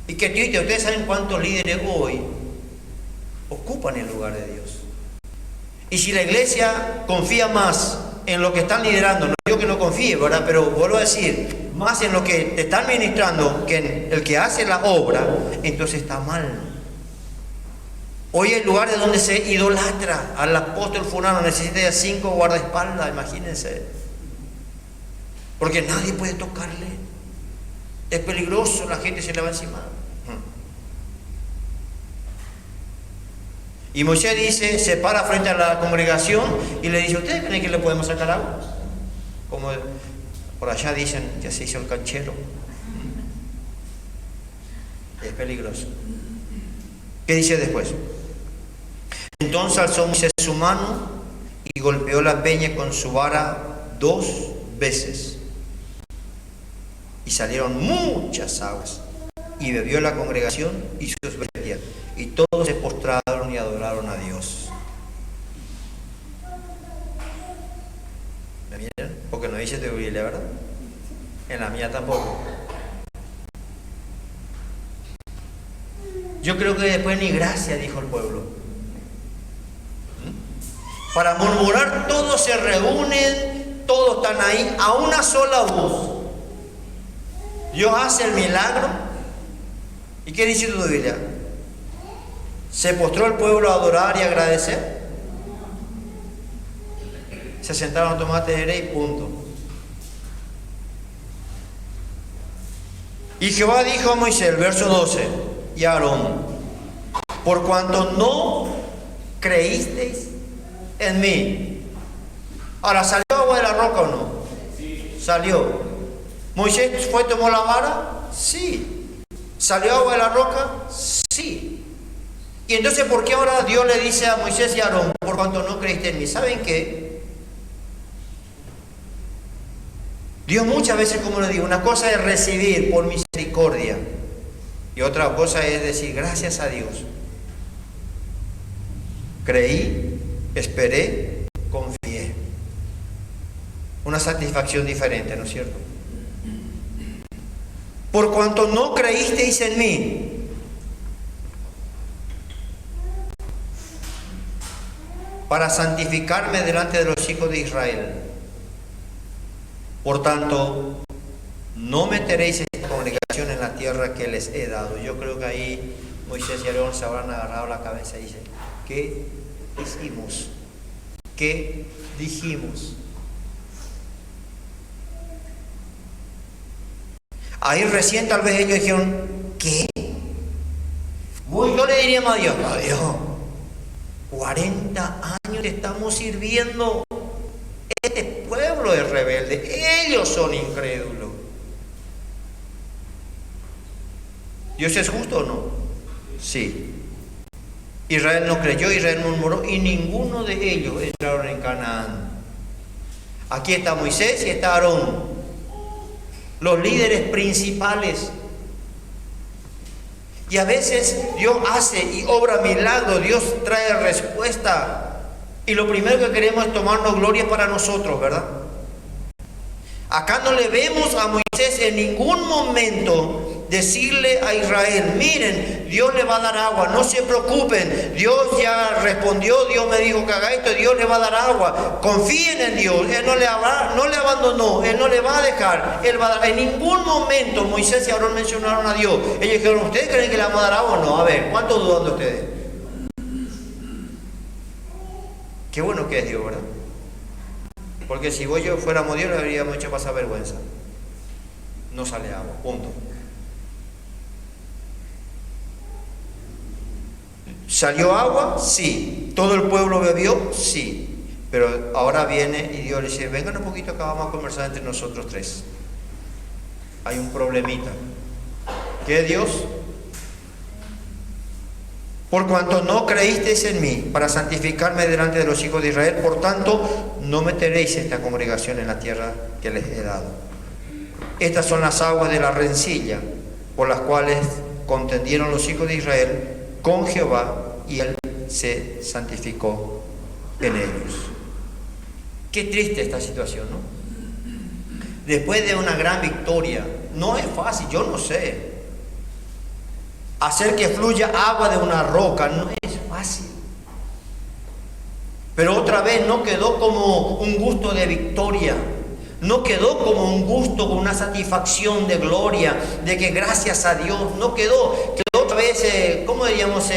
Y que triste, ustedes saben cuántos líderes hoy ocupan el lugar de Dios. Y si la iglesia confía más en lo que están liderando, no digo que no confíe, ¿verdad? Pero vuelvo a decir, más en lo que te están ministrando que en el que hace la obra, entonces está mal. Hoy el lugar de donde se idolatra al apóstol fulano necesita ya 5 guardaespaldas, imagínense. Porque nadie puede tocarle. Es peligroso, la gente se le va encima. Y Moisés dice, se para frente a la congregación y le dice, ¿ustedes creen que le podemos sacar agua? Como por allá dicen, ya se hizo el canchero. Es peligroso. ¿Qué dice después? Entonces alzó Moisés su mano y golpeó la peña con su vara 2 veces. Y salieron muchas aguas. Y bebió la congregación y sus bestias. Y todos se postraron y adoraron a Dios. ¿Me miran? Porque no dice de Biblia, ¿verdad? En la mía tampoco. Yo creo que después ni gracia dijo el pueblo. Para murmurar todos se reúnen, todos están ahí a una sola voz. Dios hace el milagro. ¿Y qué dice tu Biblia? ¿Se postró el pueblo a adorar y agradecer? Se sentaron a tomar tereré y punto. Y Jehová dijo a Moisés, verso 12, y a Aarón: por cuanto no creísteis en mí. Ahora, ¿salió agua de la roca o no? Sí. Salió. ¿Moisés fue, tomó la vara? Sí. ¿Salió agua de la roca? Sí. Y entonces, ¿por qué ahora Dios le dice a Moisés y a Aarón: por cuanto no creíste en mí? ¿Saben qué? Dios muchas veces, como le digo, una cosa es recibir por misericordia y otra cosa es decir gracias a Dios. Creí, esperé, confié. Una satisfacción diferente, ¿no es cierto? Por cuanto no creísteis en mí. Para santificarme delante de los hijos de Israel. Por tanto, no meteréis esta congregación en la tierra que les he dado. Yo creo que ahí Moisés y Aarón se habrán agarrado la cabeza y dicen: ¿qué hicimos? ¿Qué dijimos? Ahí recién tal vez ellos dijeron: ¿qué? Yo le diría a Dios: no, Dios, 40 años te estamos sirviendo. Este pueblo es rebelde, ellos son incrédulos. ¿Dios es justo o no? Sí. Israel no creyó, Israel murmuró, y ninguno de ellos entraron en Canaán. Aquí está Moisés y está Aarón, los líderes principales. Y a veces Dios hace y obra milagros, Dios trae respuesta. Y lo primero que queremos es tomarnos gloria para nosotros, ¿verdad? Acá no le vemos a Moisés en ningún momento decirle a Israel: miren, Dios le va a dar agua, no se preocupen, Dios ya respondió, Dios me dijo que haga esto, Dios le va a dar agua, confíen en Dios, Él no le abandonó, Él no le va a dejar, Él va a dar. En ningún momento Moisés y Aarón mencionaron a Dios. Ellos dijeron: ¿ustedes creen que le vamos a dar agua o no? A ver, ¿cuánto dudan de ustedes? Qué bueno que es Dios, ¿verdad? Porque si yo fuéramos Dios, le habríamos hecho pasar vergüenza. No sale agua, punto. ¿Salió agua? Sí. ¿Todo el pueblo bebió? Sí. Pero ahora viene y Dios le dice: vengan un poquito acá, vamos a conversar entre nosotros tres. Hay un problemita. ¿Qué es Dios? Por cuanto no creísteis en mí para santificarme delante de los hijos de Israel, por tanto, no meteréis esta congregación en la tierra que les he dado. Estas son las aguas de la rencilla, por las cuales contendieron los hijos de Israel con Jehová, y él se santificó en ellos. Qué triste esta situación, ¿no? Después de una gran victoria, no es fácil, yo no sé. Hacer que fluya agua de una roca no es fácil. Pero otra vez no quedó como un gusto de victoria. No quedó como un gusto, con una satisfacción de gloria, de que gracias a Dios. No quedó otra vez, ¿cómo diríamos?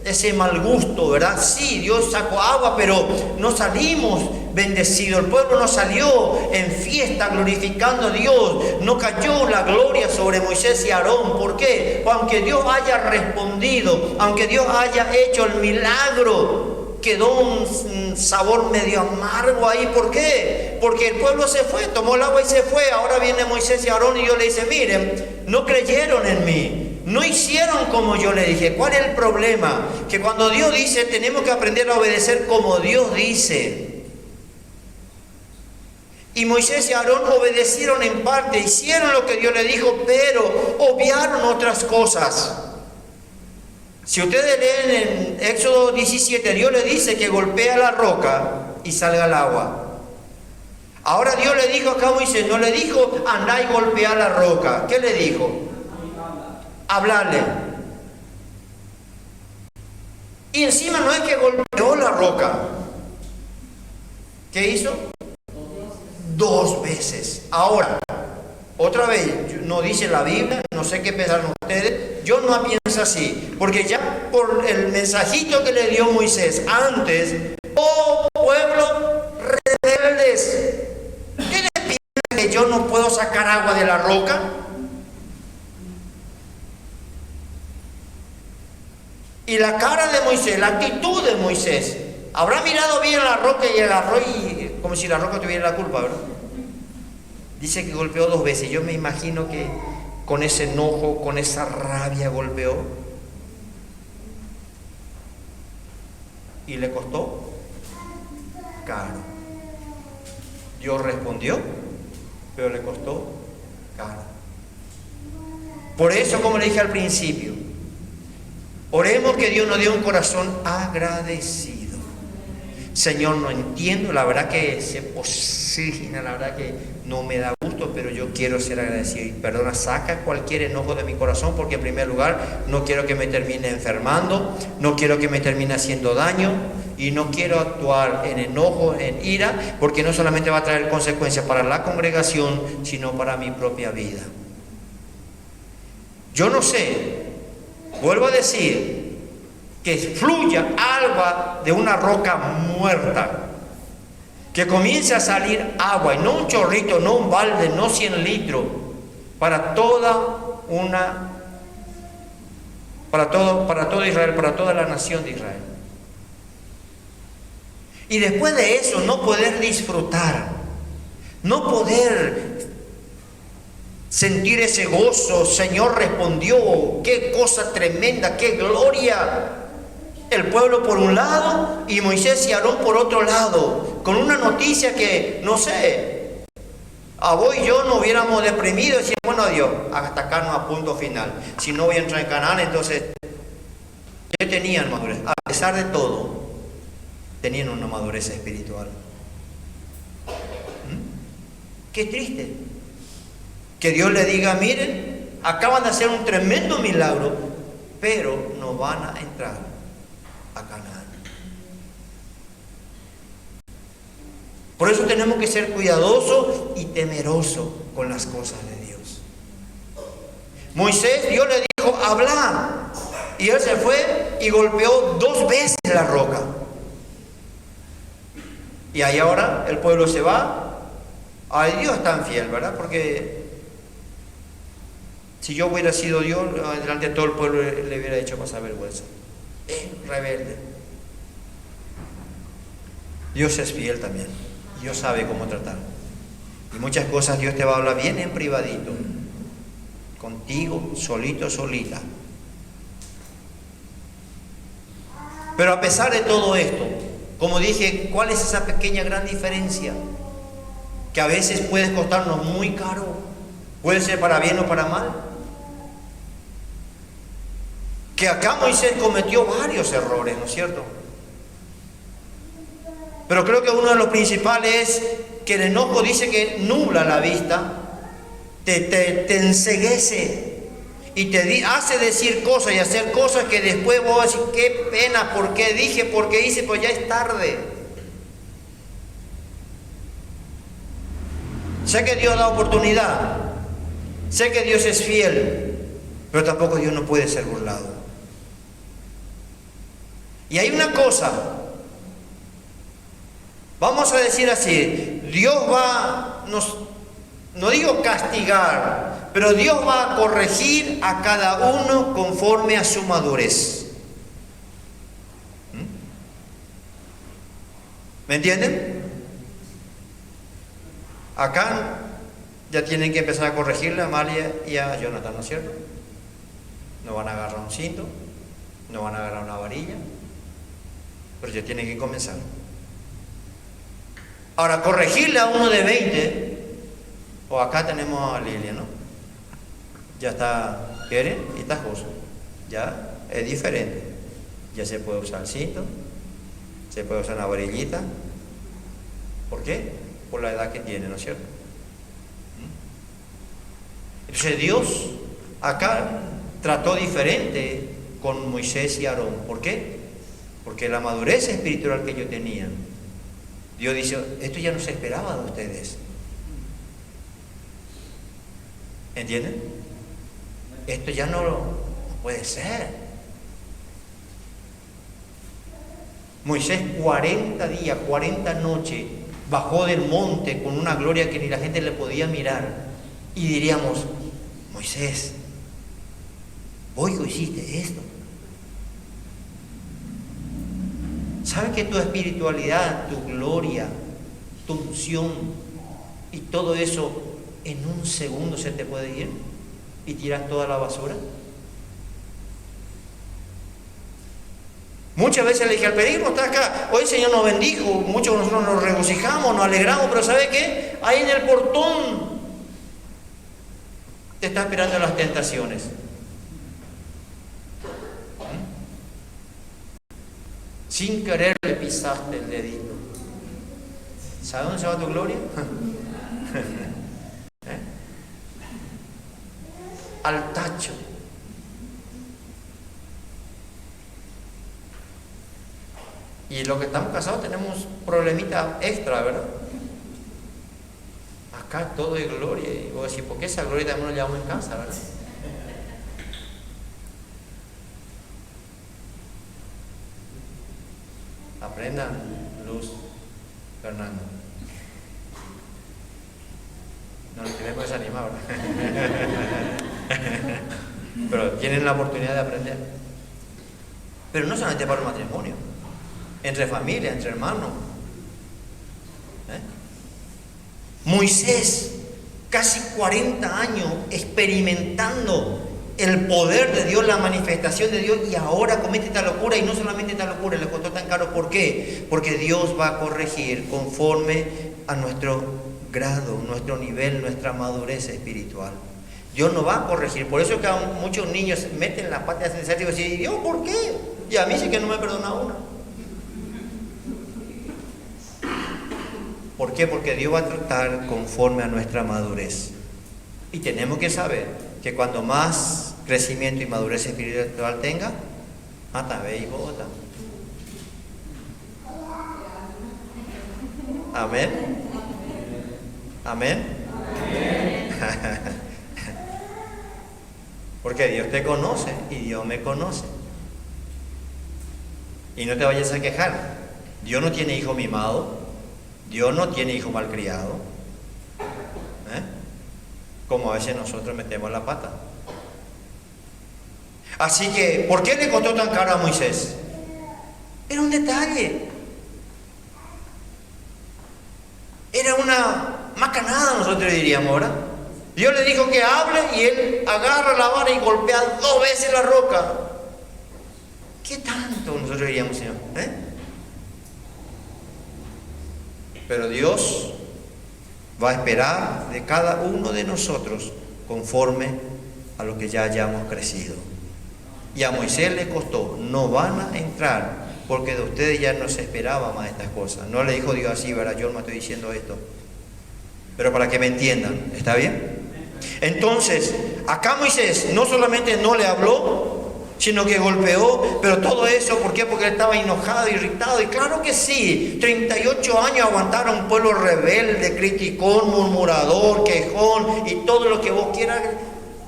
Ese mal gusto, ¿verdad? Sí, Dios sacó agua, pero no salimos bendecidos. El pueblo no salió en fiesta glorificando a Dios. No cayó la gloria sobre Moisés y Aarón. ¿Por qué? Aunque Dios haya respondido, aunque Dios haya hecho el milagro, quedó un sabor medio amargo ahí. ¿Por qué? Porque el pueblo se fue, tomó el agua y se fue. Ahora viene Moisés y Aarón y Dios le dice: miren, no creyeron en mí. No hicieron como yo le dije. ¿Cuál es el problema? Que cuando Dios dice, tenemos que aprender a obedecer como Dios dice. Y Moisés y Aarón obedecieron en parte, hicieron lo que Dios le dijo, pero obviaron otras cosas. Si ustedes leen en Éxodo 17, Dios le dice que golpea la roca y salga el agua. Ahora Dios le dijo acá a Moisés, no le dijo andá y golpea la roca. ¿Qué le dijo? Hablarle. Y encima no es que golpeó la roca. ¿Qué hizo? 2 veces. Ahora, otra vez, no dice la Biblia, no sé qué pensaron ustedes, yo no pienso así, porque ya por el mensajito que le dio Moisés antes: oh pueblo rebeldes, ¿qué les piensan, que yo no puedo sacar agua de la roca? la actitud de Moisés. Habrá mirado bien la roca y agarró y como si la roca tuviera la culpa, ¿verdad? Dice que golpeó 2 veces. Yo me imagino que con ese enojo, con esa rabia golpeó. Y le costó caro. Dios respondió, pero le costó caro. Por eso, como le dije al principio, oremos que Dios nos dé un corazón agradecido. Señor, no entiendo, la verdad que se posigna, la verdad que no me da gusto, pero yo quiero ser agradecido. Y perdona, saca cualquier enojo de mi corazón, porque en primer lugar no quiero que me termine enfermando, no quiero que me termine haciendo daño, y no quiero actuar en enojo, en ira, porque no solamente va a traer consecuencias para la congregación, sino para mi propia vida. Yo no sé, vuelvo a decir, que fluya agua de una roca muerta, que comience a salir agua, y no un chorrito, no un balde, no 100 litros, para todo Israel, para toda la nación de Israel. Y después de eso no poder disfrutar, no poder sentir ese gozo. Señor respondió, qué cosa tremenda, qué gloria. El pueblo por un lado y Moisés y Aarón por otro lado, con una noticia que, no sé, a vos y yo nos hubiéramos deprimido y decir, bueno, Dios, hasta acá no a punto final. Si no voy a entrar en Canaán, entonces, ¿qué tenían madurez? A pesar de todo, tenían una madurez espiritual. Qué triste. Que Dios le diga, miren, acaban de hacer un tremendo milagro, pero no van a entrar a Canaán. Por eso tenemos que ser cuidadosos y temerosos con las cosas de Dios. Moisés, Dios le dijo, habla, y él se fue y golpeó 2 veces la roca. Y ahí ahora el pueblo se va. Ay, Dios es tan fiel, ¿verdad? Porque si yo hubiera sido Dios, delante de todo el pueblo le hubiera hecho pasar vergüenza. Rebelde. Dios es fiel también. Dios sabe cómo tratar. Y muchas cosas Dios te va a hablar bien en privadito, contigo, solito, solita. Pero a pesar de todo esto, como dije, ¿cuál es esa pequeña gran diferencia? Que a veces puede costarnos muy caro. Puede ser para bien o para mal. Que acá Moisés cometió varios errores, ¿no es cierto? Pero creo que uno de los principales es que el enojo dice que nubla la vista, te enceguece y te hace decir cosas y hacer cosas que después vos vas a decir, qué pena, ¿por qué dije? ¿Por qué hice? Pues ya es tarde. Sé que Dios da oportunidad, sé que Dios es fiel, pero tampoco Dios no puede ser burlado. Y hay una cosa, vamos a decir así, Dios va, no digo castigar, pero Dios va a corregir a cada uno conforme a su madurez. ¿Me entienden? Acá ya tienen que empezar a corregirle a Amalia y a Jonathan, ¿no es cierto? No van a agarrar un cinto, no van a agarrar una varilla, pero ya tienen que comenzar. Ahora, corregirle a uno de 20, o acá tenemos a Lilia, ¿no? Ya está Keren y está José. Ya es diferente. Ya se puede usar el cinto, se puede usar una varillita. ¿Por qué? Por la edad que tiene, ¿no es cierto? Entonces Dios acá trató diferente con Moisés y Aarón. ¿Por qué? Porque la madurez espiritual que ellos tenían, Dios dice, esto ya no se esperaba de ustedes. ¿Entienden? Esto ya no puede ser. Moisés 40 días, 40 noches bajó del monte con una gloria que ni la gente le podía mirar. Y diríamos, Moisés, ¿vos hiciste esto? ¿Sabe que tu espiritualidad, tu gloria, tu unción y todo eso en un segundo se te puede ir y tiras toda la basura? Muchas veces le dije al peregrino, está acá, hoy el Señor nos bendijo, muchos de nosotros nos regocijamos, nos alegramos, pero ¿sabe qué? Ahí en el portón te está esperando las tentaciones. Sin querer le pisaste el dedito. ¿Sabe dónde se va tu gloria? Al tacho. Y los que estamos casados tenemos problemita extra, ¿verdad? Acá todo es gloria. Y vos decís, ¿por qué esa gloria también nos llevamos en casa, verdad? Aprendan, Luz, Fernando. No les queremos desanimar, ¿verdad? Pero tienen la oportunidad de aprender. Pero no solamente para el matrimonio, entre familia, entre hermanos. Moisés, casi 40 años experimentando el poder de Dios, la manifestación de Dios, y ahora comete esta locura. Y no solamente esta locura, le costó tan caro. ¿Por qué? Porque Dios va a corregir conforme a nuestro grado, nuestro nivel, nuestra madurez espiritual. Dios nos va a corregir. Por eso es que muchos niños meten la pata de necesidad y dicen, Dios, ¿por qué? Y a mí sí que no me perdona una. ¿Por qué? Porque Dios va a tratar conforme a nuestra madurez. Y tenemos que saber que cuando más crecimiento y madurez espiritual tenga, mata, ve y bota. Amén. Amén. Porque Dios te conoce y Dios me conoce. Y no te vayas a quejar. Dios no tiene hijo mimado. Dios no tiene hijo malcriado. Como a veces nosotros metemos la pata. Así que, ¿por qué le costó tan caro a Moisés? Era un detalle. Era una macanada, nosotros diríamos ahora. Dios le dijo que hable y él agarra la vara y golpea 2 veces la roca. ¿Qué tanto nosotros diríamos, Señor? Pero Dios va a esperar de cada uno de nosotros conforme a lo que ya hayamos crecido. Y a Moisés le costó, no van a entrar porque de ustedes ya no se esperaba más estas cosas. No le dijo Dios así, ¿verdad? Yo no estoy diciendo esto, pero para que me entiendan, ¿está bien? Entonces, acá Moisés no solamente no le habló, sino que golpeó, pero todo eso, ¿por qué? Porque él estaba enojado, irritado, y claro que sí, 38 años aguantar a un pueblo rebelde, criticón, murmurador, quejón, y todo lo que vos quieras,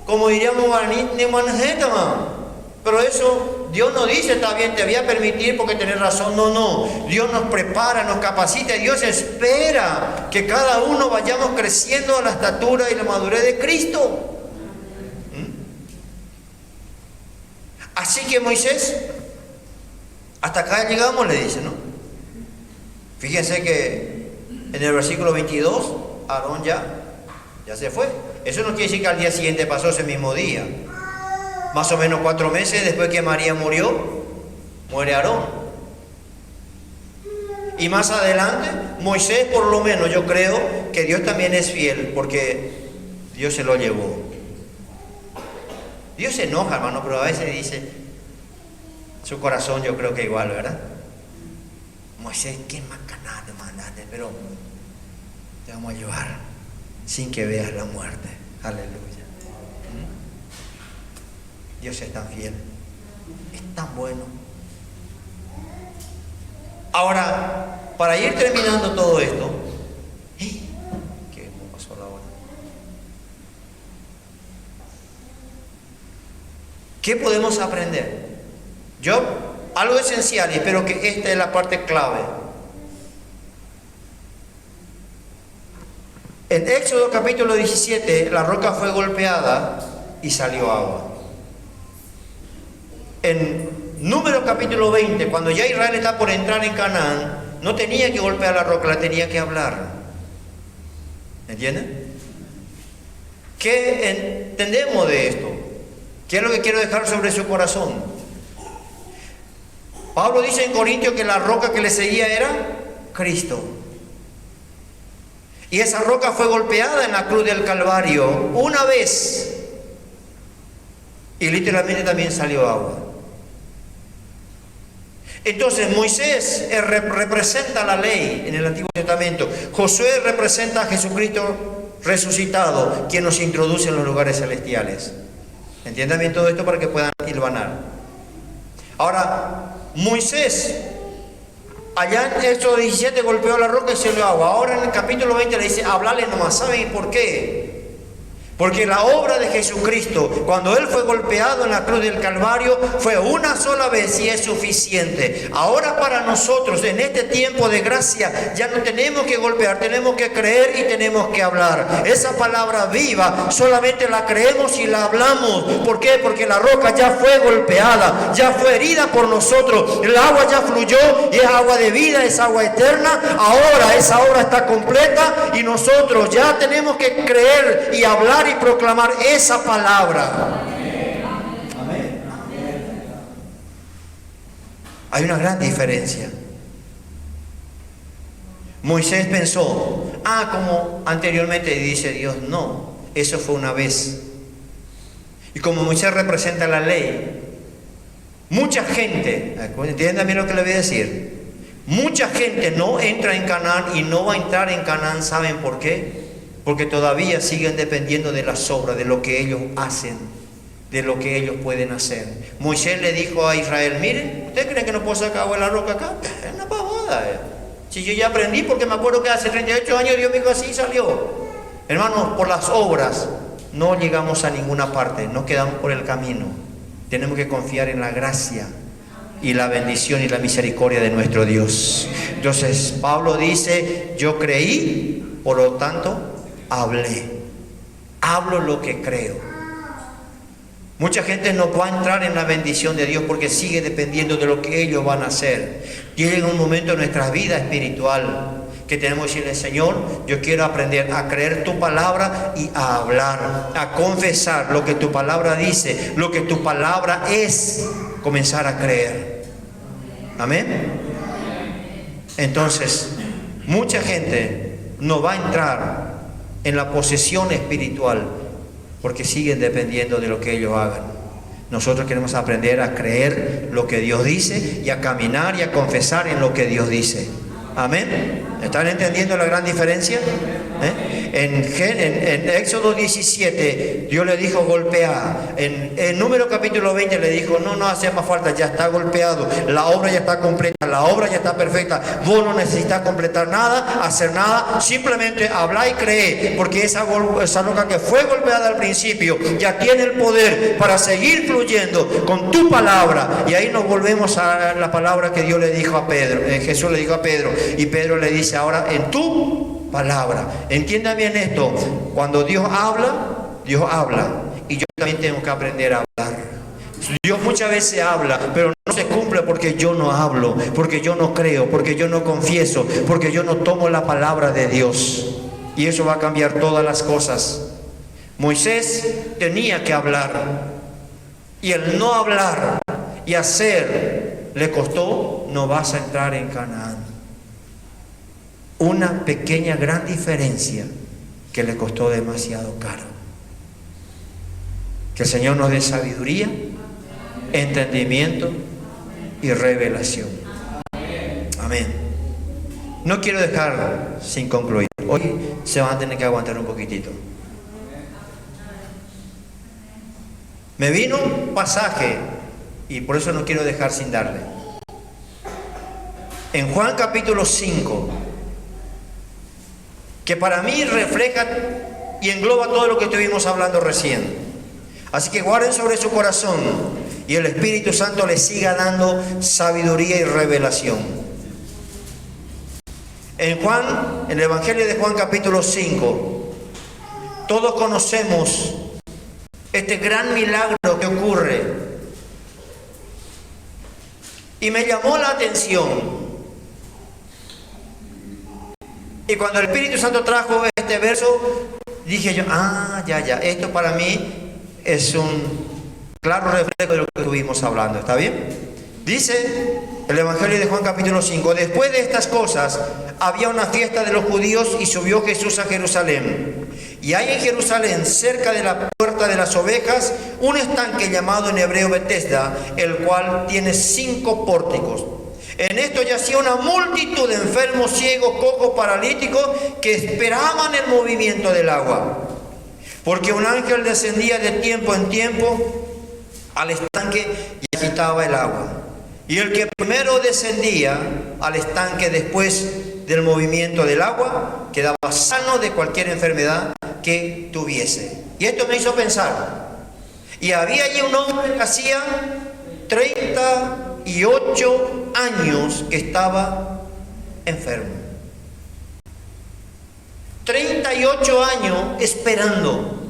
como diríamos, pero eso, Dios no dice, está bien, te voy a permitir porque tenés razón, no, Dios nos prepara, nos capacita, Dios espera que cada uno vayamos creciendo a la estatura y la madurez de Cristo. Así que Moisés, hasta acá llegamos, le dice, ¿no? Fíjense que en el versículo 22, Aarón ya se fue. Eso no quiere decir que al día siguiente pasó ese mismo día. Más o menos 4 meses después que María murió, muere Aarón. Y más adelante, Moisés, por lo menos, yo creo que Dios también es fiel, porque Dios se lo llevó. Dios se enoja, hermano, pero a veces dice, su corazón yo creo que igual, ¿verdad? Moisés, qué macanada te mandaste, pero te vamos a llevar sin que veas la muerte. Aleluya. Dios es tan fiel, es tan bueno. Ahora, para ir terminando todo esto, ¿qué me pasó la hora? ¿Qué podemos aprender? Algo esencial, y espero que esta es la parte clave. En Éxodo capítulo 17, la roca fue golpeada y salió agua. En Números capítulo 20, cuando ya Israel está por entrar en Canaán, no tenía que golpear la roca, la tenía que hablar. ¿Entienden? ¿Qué entendemos de esto? ¿Qué es lo que quiero dejar sobre su corazón? Pablo dice en Corintios que la roca que le seguía era Cristo. Y esa roca fue golpeada en la cruz del Calvario una vez. Y literalmente también salió agua. Entonces Moisés representa la ley en el Antiguo Testamento. Josué representa a Jesucristo resucitado, quien nos introduce en los lugares celestiales. Entiendan bien todo esto para que puedan hilvanar. Ahora, Moisés, allá en Éxodo 17 golpeó la roca y se dio agua. Ahora en el capítulo 20 le dice, hablarle nomás. ¿Saben por qué? Porque la obra de Jesucristo, cuando Él fue golpeado en la cruz del Calvario, fue una sola vez y es suficiente. Ahora para nosotros, en este tiempo de gracia, ya no tenemos que golpear, tenemos que creer y tenemos que hablar. Esa palabra viva solamente la creemos y la hablamos. ¿Por qué? Porque la roca ya fue golpeada, ya fue herida por nosotros. El agua ya fluyó y es agua de vida, es agua eterna. Ahora esa obra está completa y nosotros ya tenemos que creer y hablar y proclamar esa palabra. Amén. Hay una gran diferencia. Moisés pensó, como anteriormente dice Dios, no, eso fue una vez. Y como Moisés representa la ley, mucha gente, ¿entienden bien lo que le voy a decir? Mucha gente no entra en Canaán y no va a entrar en Canaán. ¿Saben por qué? Porque todavía siguen dependiendo de las obras, de lo que ellos hacen, de lo que ellos pueden hacer. Moisés le dijo a Israel, miren, ¿ustedes creen que no puedo sacar agua de la roca acá? Es una pavada. Si yo ya aprendí, porque me acuerdo que hace 38 años Dios me dijo así y salió. Hermanos, por las obras no llegamos a ninguna parte, nos quedamos por el camino. Tenemos que confiar en la gracia y la bendición y la misericordia de nuestro Dios. Entonces Pablo dice, yo creí, por lo tanto hablo lo que creo. Mucha gente no va a entrar en la bendición de Dios porque sigue dependiendo de lo que ellos van a hacer. Llega un momento en nuestra vida espiritual que tenemos que decirle, Señor, yo quiero aprender a creer tu palabra y a hablar, a confesar lo que tu palabra dice, lo que tu palabra es, comenzar a creer. Amén. Entonces, mucha gente no va a entrar en la posesión espiritual porque siguen dependiendo de lo que ellos hagan. Nosotros queremos aprender a creer lo que Dios dice y a caminar y a confesar en lo que Dios dice. Amén. ¿Están entendiendo la gran diferencia? En Éxodo 17 Dios le dijo golpea. En Número capítulo 20 le dijo no hace más falta, ya está golpeado, la obra ya está completa, la obra ya está perfecta, vos no necesitas completar nada, hacer nada, simplemente habla y cree, porque esa roca que fue golpeada al principio ya tiene el poder para seguir fluyendo con tu palabra. Y ahí nos volvemos a la palabra que Dios le dijo a Pedro, Jesús le dijo a Pedro, y Pedro le dice ahora en tu palabra. Entiendan bien esto, cuando Dios habla y yo también tengo que aprender a hablar. Dios muchas veces habla, pero no se cumple porque yo no hablo, porque yo no creo, porque yo no confieso, porque yo no tomo la palabra de Dios. Y eso va a cambiar todas las cosas. Moisés tenía que hablar, y el no hablar y hacer le costó, no vas a entrar en Canaán. Una pequeña gran diferencia que le costó demasiado caro. Que el Señor nos dé sabiduría, entendimiento y revelación. Amén. No quiero dejar sin concluir. Hoy se van a tener que aguantar un poquitito. Me vino un pasaje y por eso no quiero dejar sin darle. En Juan capítulo 5, que para mí refleja y engloba todo lo que estuvimos hablando recién. Así que guarden sobre su corazón y el Espíritu Santo les siga dando sabiduría y revelación. En Juan, en el Evangelio de Juan capítulo 5, todos conocemos este gran milagro que ocurre Y me llamó la atención. Y cuando el Espíritu Santo trajo este verso, dije yo, ya, esto para mí es un claro reflejo de lo que estuvimos hablando, ¿está bien? Dice el Evangelio de Juan capítulo 5, después de estas cosas había una fiesta de los judíos y subió Jesús a Jerusalén. Y hay en Jerusalén, cerca de la puerta de las ovejas, un estanque llamado en hebreo Betesda, el cual tiene 5 pórticos. En esto yacía una multitud de enfermos, ciegos, cojos, paralíticos, que esperaban el movimiento del agua. Porque un ángel descendía de tiempo en tiempo al estanque y agitaba el agua. Y el que primero descendía al estanque después del movimiento del agua, quedaba sano de cualquier enfermedad que tuviese. Y esto me hizo pensar. Y había allí un hombre que hacía 38 años que estaba enfermo. 38 años esperando.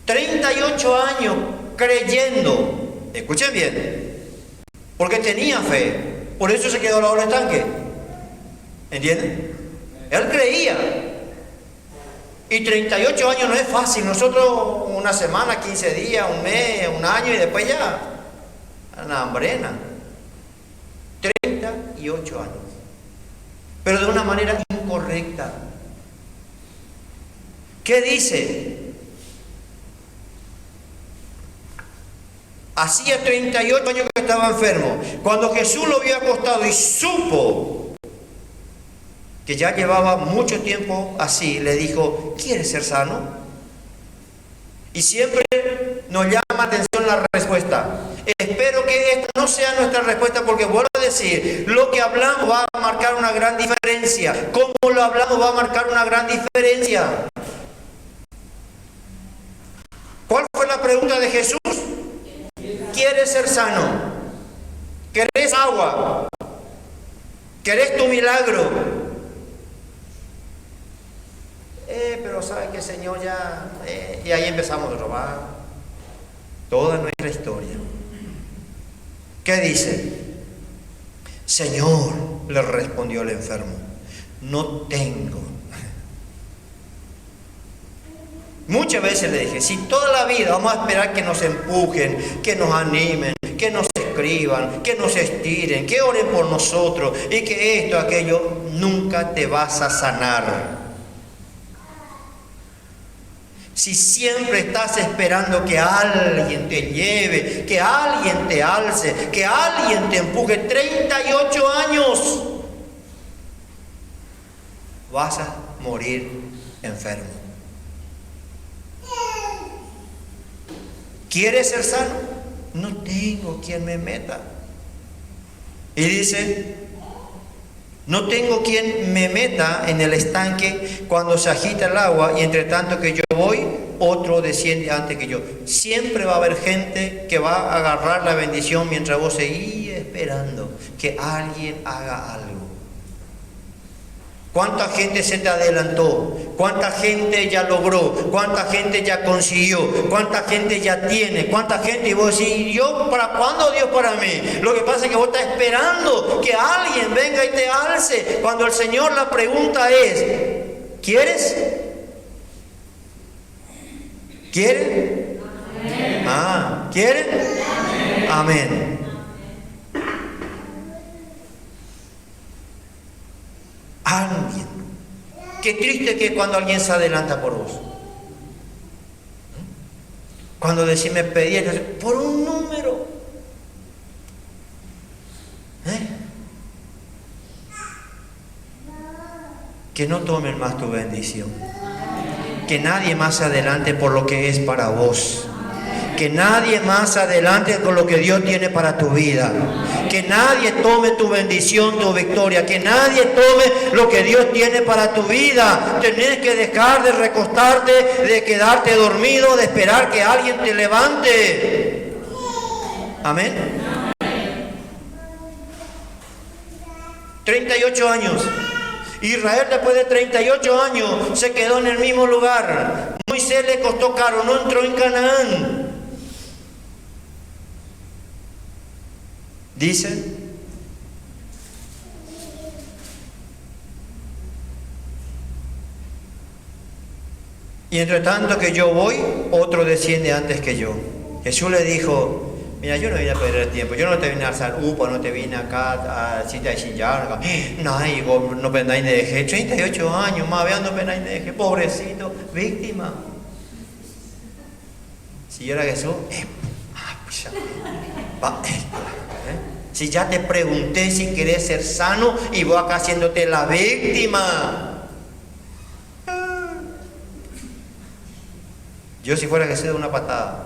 38 años creyendo. Escuchen bien. Porque tenía fe. Por eso se quedó al lado del estanque. ¿Entienden? Él creía. Y 38 años no es fácil. Nosotros una semana, 15 días, un mes, un año y después ya una hambrena. 38 años. Pero de una manera incorrecta. ¿Qué dice? Hacía 38 años que estaba enfermo. Cuando Jesús lo vio acostado y supo que ya llevaba mucho tiempo así, le dijo, ¿quieres ser sano? Y siempre nos llama la atención la respuesta. Espero que esta no sea nuestra respuesta, porque vuelvo a decir, lo que hablamos va a marcar una gran diferencia. Cómo lo hablamos va a marcar una gran diferencia. ¿Cuál fue la pregunta de Jesús? ¿Quieres ser sano? ¿Querés agua? ¿Querés tu milagro? Pero ¿sabe qué, Señor? Ya... y ahí empezamos a robar toda nuestra historia. ¿Qué dice? Señor, le respondió el enfermo, no tengo. Muchas veces le dije, si toda la vida vamos a esperar que nos empujen, que nos animen, que nos escriban, que nos estiren, que oren por nosotros y que esto, aquello, nunca te vas a sanar. Si siempre estás esperando que alguien te lleve, que alguien te alce, que alguien te empuje, 38 años, vas a morir enfermo. ¿Quieres ser sano? No tengo quien me meta. Y dice, no tengo quien me meta en el estanque cuando se agita el agua, y entre tanto que yo voy, otro desciende antes que yo. Siempre va a haber gente que va a agarrar la bendición mientras vos seguís esperando que alguien haga algo. ¿Cuánta gente se te adelantó? ¿Cuánta gente ya logró? ¿Cuánta gente ya consiguió? ¿Cuánta gente ya tiene? ¿Cuánta gente? Y vos decís, ¿y yo para cuándo, Dios, para mí? Lo que pasa es que vos estás esperando que alguien venga y te alce, cuando el Señor, la pregunta es, ¿quieres? ¿Quieren? Amén. ¿Quieren? Amén. Amén. Alguien. Qué triste que cuando alguien se adelanta por vos. Cuando decís, me pedí por un número. Que no tomen más tu bendición. Que nadie más se adelante por lo que es para vos. Que nadie más adelante con lo que Dios tiene para tu vida. Que nadie tome tu bendición, tu victoria. Que nadie tome lo que Dios tiene para tu vida. Tenés que dejar de recostarte, de quedarte dormido, de esperar que alguien te levante. Amén. 38 años. Israel, después de 38 años, se quedó en el mismo lugar. Moisés le costó caro, no entró en Canaán. Dice, y entre tanto que yo voy, otro desciende antes que yo. Jesús le dijo, mira, yo no vine a perder tiempo, yo no te vine a hacer upa, no te vine acá a decirte a chillar, no pendáis de deje, 38 años más, vean no pendáis de deje, pobrecito, víctima. Si yo era Jesús, si ya te pregunté si querés ser sano y vos acá haciéndote la víctima. Yo si fuera Jesús de una patada.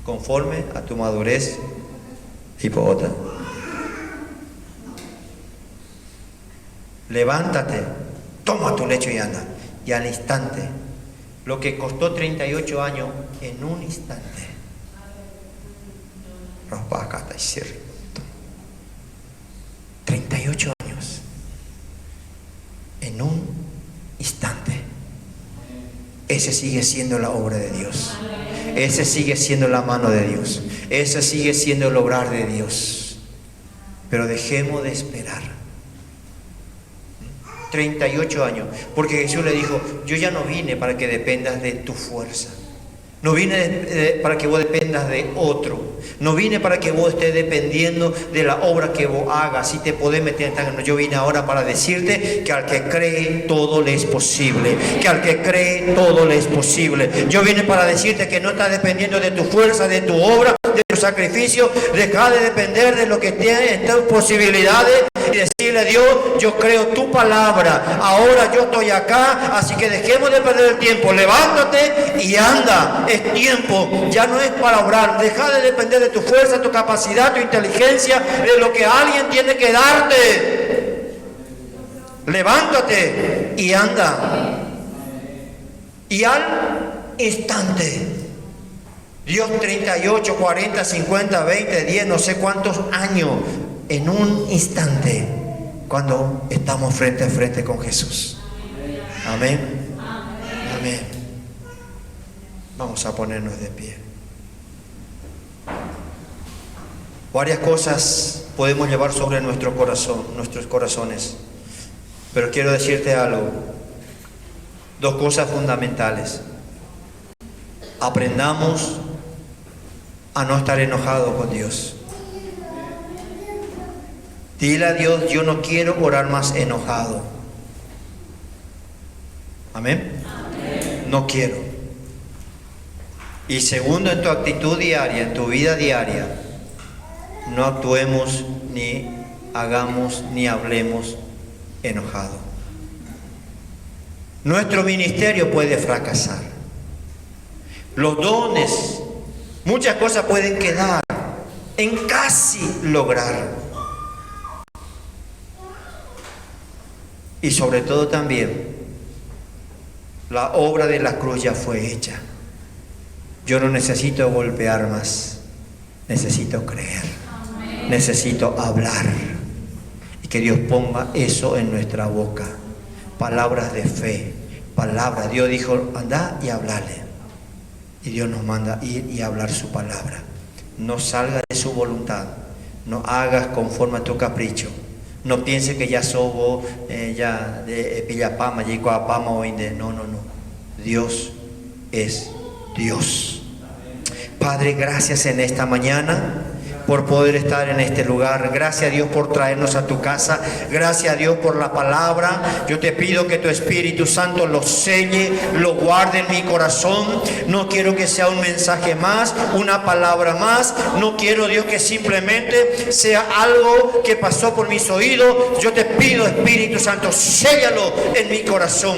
Conforme a tu madurez, hipócrita. Levántate, toma tu lecho y anda. Y al instante, lo que costó 38 años, en un instante. 38 años. En un instante. Ese sigue siendo la obra de Dios. Ese sigue siendo la mano de Dios. Ese sigue siendo el obrar de Dios. Pero dejemos de esperar. 38 años. Porque Jesús le dijo, yo ya no vine para que dependas de tu fuerza. No vine para que vos dependas de otro. No vine para que vos estés dependiendo de la obra que vos hagas. Si te podés meter en... Yo vine ahora para decirte que al que cree todo le es posible. Que al que cree todo le es posible. Yo vine para decirte que no estás dependiendo de tu fuerza, de tu obra, de tu sacrificio. Deja de depender de lo que tienes en tus posibilidades y decirle a Dios, yo creo tu palabra. Ahora yo estoy acá, así que dejemos de perder el tiempo. Levántate y anda. Es tiempo, ya no es para obrar. Deja de depender de tu fuerza, tu capacidad, tu inteligencia, de lo que alguien tiene que darte. Levántate y anda. Y al instante, Dios 38, 40, 50, 20, 10, no sé cuántos años, en un instante, cuando estamos frente a frente con Jesús. Amén. Amén. Vamos a ponernos de pie. Varias cosas podemos llevar sobre nuestro corazón, nuestros corazones. Pero quiero decirte algo. Dos cosas fundamentales. Aprendamos a no estar enojados con Dios. Dile a Dios, yo no quiero orar más enojado. Amén. No quiero. Y segundo, en tu actitud diaria, en tu vida diaria, no actuemos ni hagamos ni hablemos enojado. Nuestro ministerio puede fracasar. Los dones, muchas cosas pueden quedar en casi lograr. Y sobre todo también, la obra de la cruz ya fue hecha. Yo no necesito golpear más, necesito creer. Amén. Necesito hablar. Y que Dios ponga eso en nuestra boca. Palabras de fe, palabras. Dios dijo, anda y hablale. Y Dios nos manda ir y hablar su palabra. No salga de su voluntad. No hagas conforme a tu capricho. No piense que ya sobo, ya de Pillapama, Yicoapama o Inde. No. Dios es Dios. Padre, gracias en esta mañana por poder estar en este lugar. Gracias a Dios por traernos a tu casa. Gracias a Dios por la palabra. Yo te pido que tu Espíritu Santo lo selle, lo guarde en mi corazón. No quiero que sea un mensaje más, una palabra más. No quiero, Dios, que simplemente sea algo que pasó por mis oídos. Yo te pido, Espíritu Santo, séllalo en mi corazón.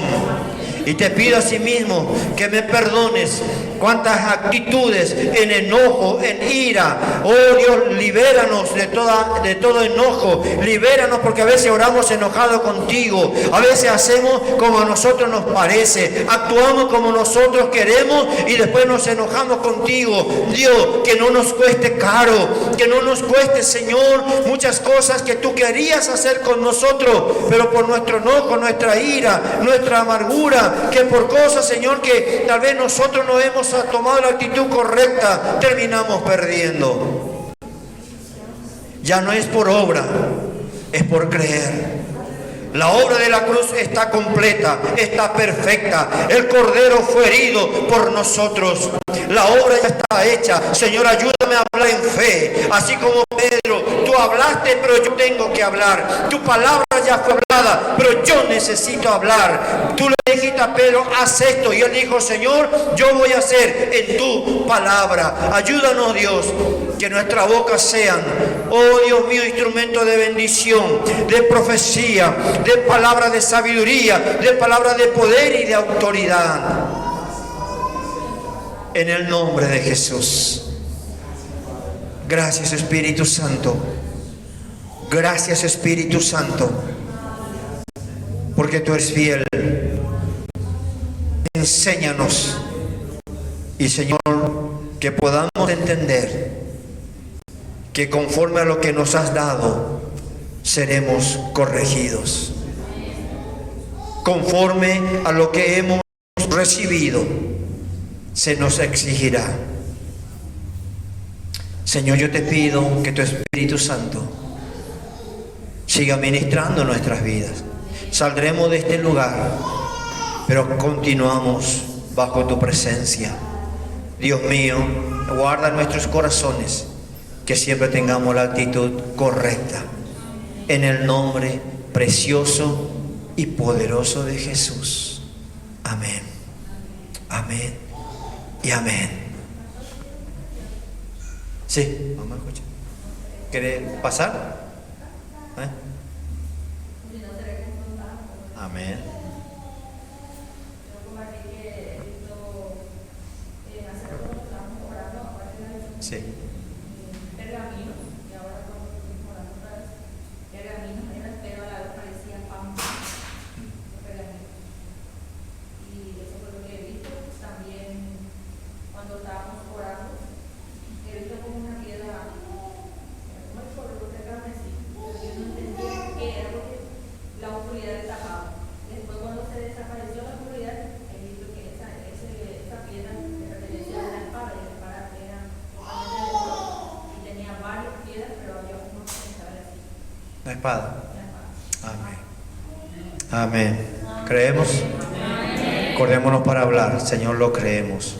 Y te pido a sí mismo que me perdones cuántas actitudes en enojo, en ira. Oh Dios, libéranos de todo enojo. Libéranos, porque a veces oramos enojados contigo. A veces hacemos como a nosotros nos parece. Actuamos como nosotros queremos y después nos enojamos contigo. Dios, que no nos cueste caro. Que no nos cueste, Señor, muchas cosas que tú querías hacer con nosotros. Pero por nuestro enojo, nuestra ira, nuestra amargura, que por cosas, Señor, que tal vez nosotros no hemos hemos tomado la actitud correcta, terminamos perdiendo. Ya no es por obra, es por creer. La obra de la cruz está completa, está perfecta. El Cordero fue herido por nosotros. La obra ya está hecha. Señor, ayúdame a hablar en fe. Así como Pedro, tú hablaste, pero yo tengo que hablar. Tu palabra ya fue hablada, pero yo necesito hablar. Tú le dijiste a Pedro, haz esto. Y él dijo, Señor, yo voy a hacer en tu palabra. Ayúdanos, Dios, que nuestras bocas sean, oh Dios mío, instrumento de bendición, de profecía, de palabra de sabiduría, de palabra de poder y de autoridad. En el nombre de Jesús. Gracias, Espíritu Santo. Gracias, Espíritu Santo, porque tú eres fiel. Enséñanos, y Señor, que podamos entender que conforme a lo que nos has dado, seremos corregidos. Conforme a lo que hemos recibido, se nos exigirá. Señor, yo te pido que tu Espíritu Santo siga ministrando nuestras vidas. Saldremos de este lugar, pero continuamos bajo tu presencia. Dios mío, guarda nuestros corazones, que siempre tengamos la actitud correcta. En el nombre precioso y poderoso de Jesús. Amén. Amén y amén. Sí, mamá, escucha. ¿Quiere pasar? Amén. Sí. La espada. Amén. Amén. ¿Creemos? Acordémonos para hablar. Señor, lo creemos.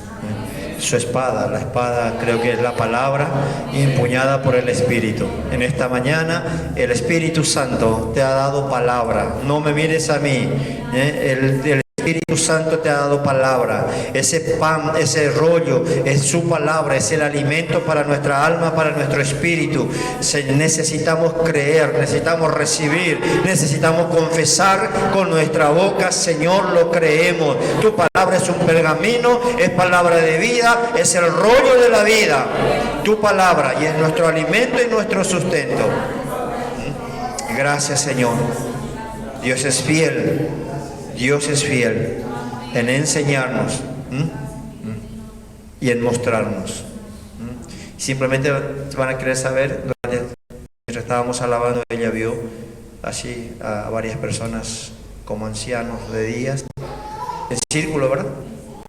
Su espada, la espada creo que es la palabra empuñada por el Espíritu. En esta mañana el Espíritu Santo te ha dado palabra. No me mires a mí. El Espíritu Santo te ha dado palabra. Ese pan, ese rollo es su palabra, es el alimento para nuestra alma, para nuestro espíritu. Necesitamos creer, necesitamos recibir, necesitamos confesar con nuestra boca. Señor, lo creemos. Tu palabra es un pergamino, es palabra de vida, es el rollo de la vida. Tu palabra, y es nuestro alimento y nuestro sustento. Gracias, Señor. Dios es fiel. Dios es fiel en enseñarnos y en mostrarnos. Simplemente van a querer saber, mientras estábamos alabando, ella vio así a varias personas como ancianos de días, en círculo, ¿verdad?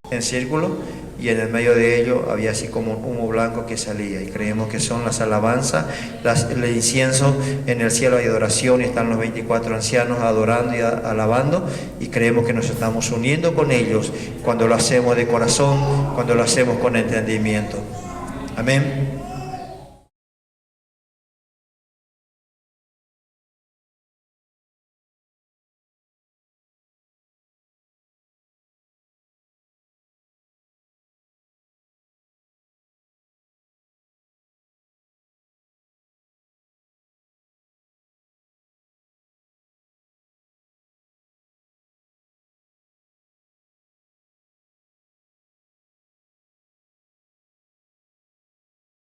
En círculo, y en el medio de ello había así como un humo blanco que salía, y creemos que son las alabanzas, el incienso. En el cielo hay adoración y están los 24 ancianos adorando y alabando, y creemos que nos estamos uniendo con ellos cuando lo hacemos de corazón, cuando lo hacemos con entendimiento. Amén.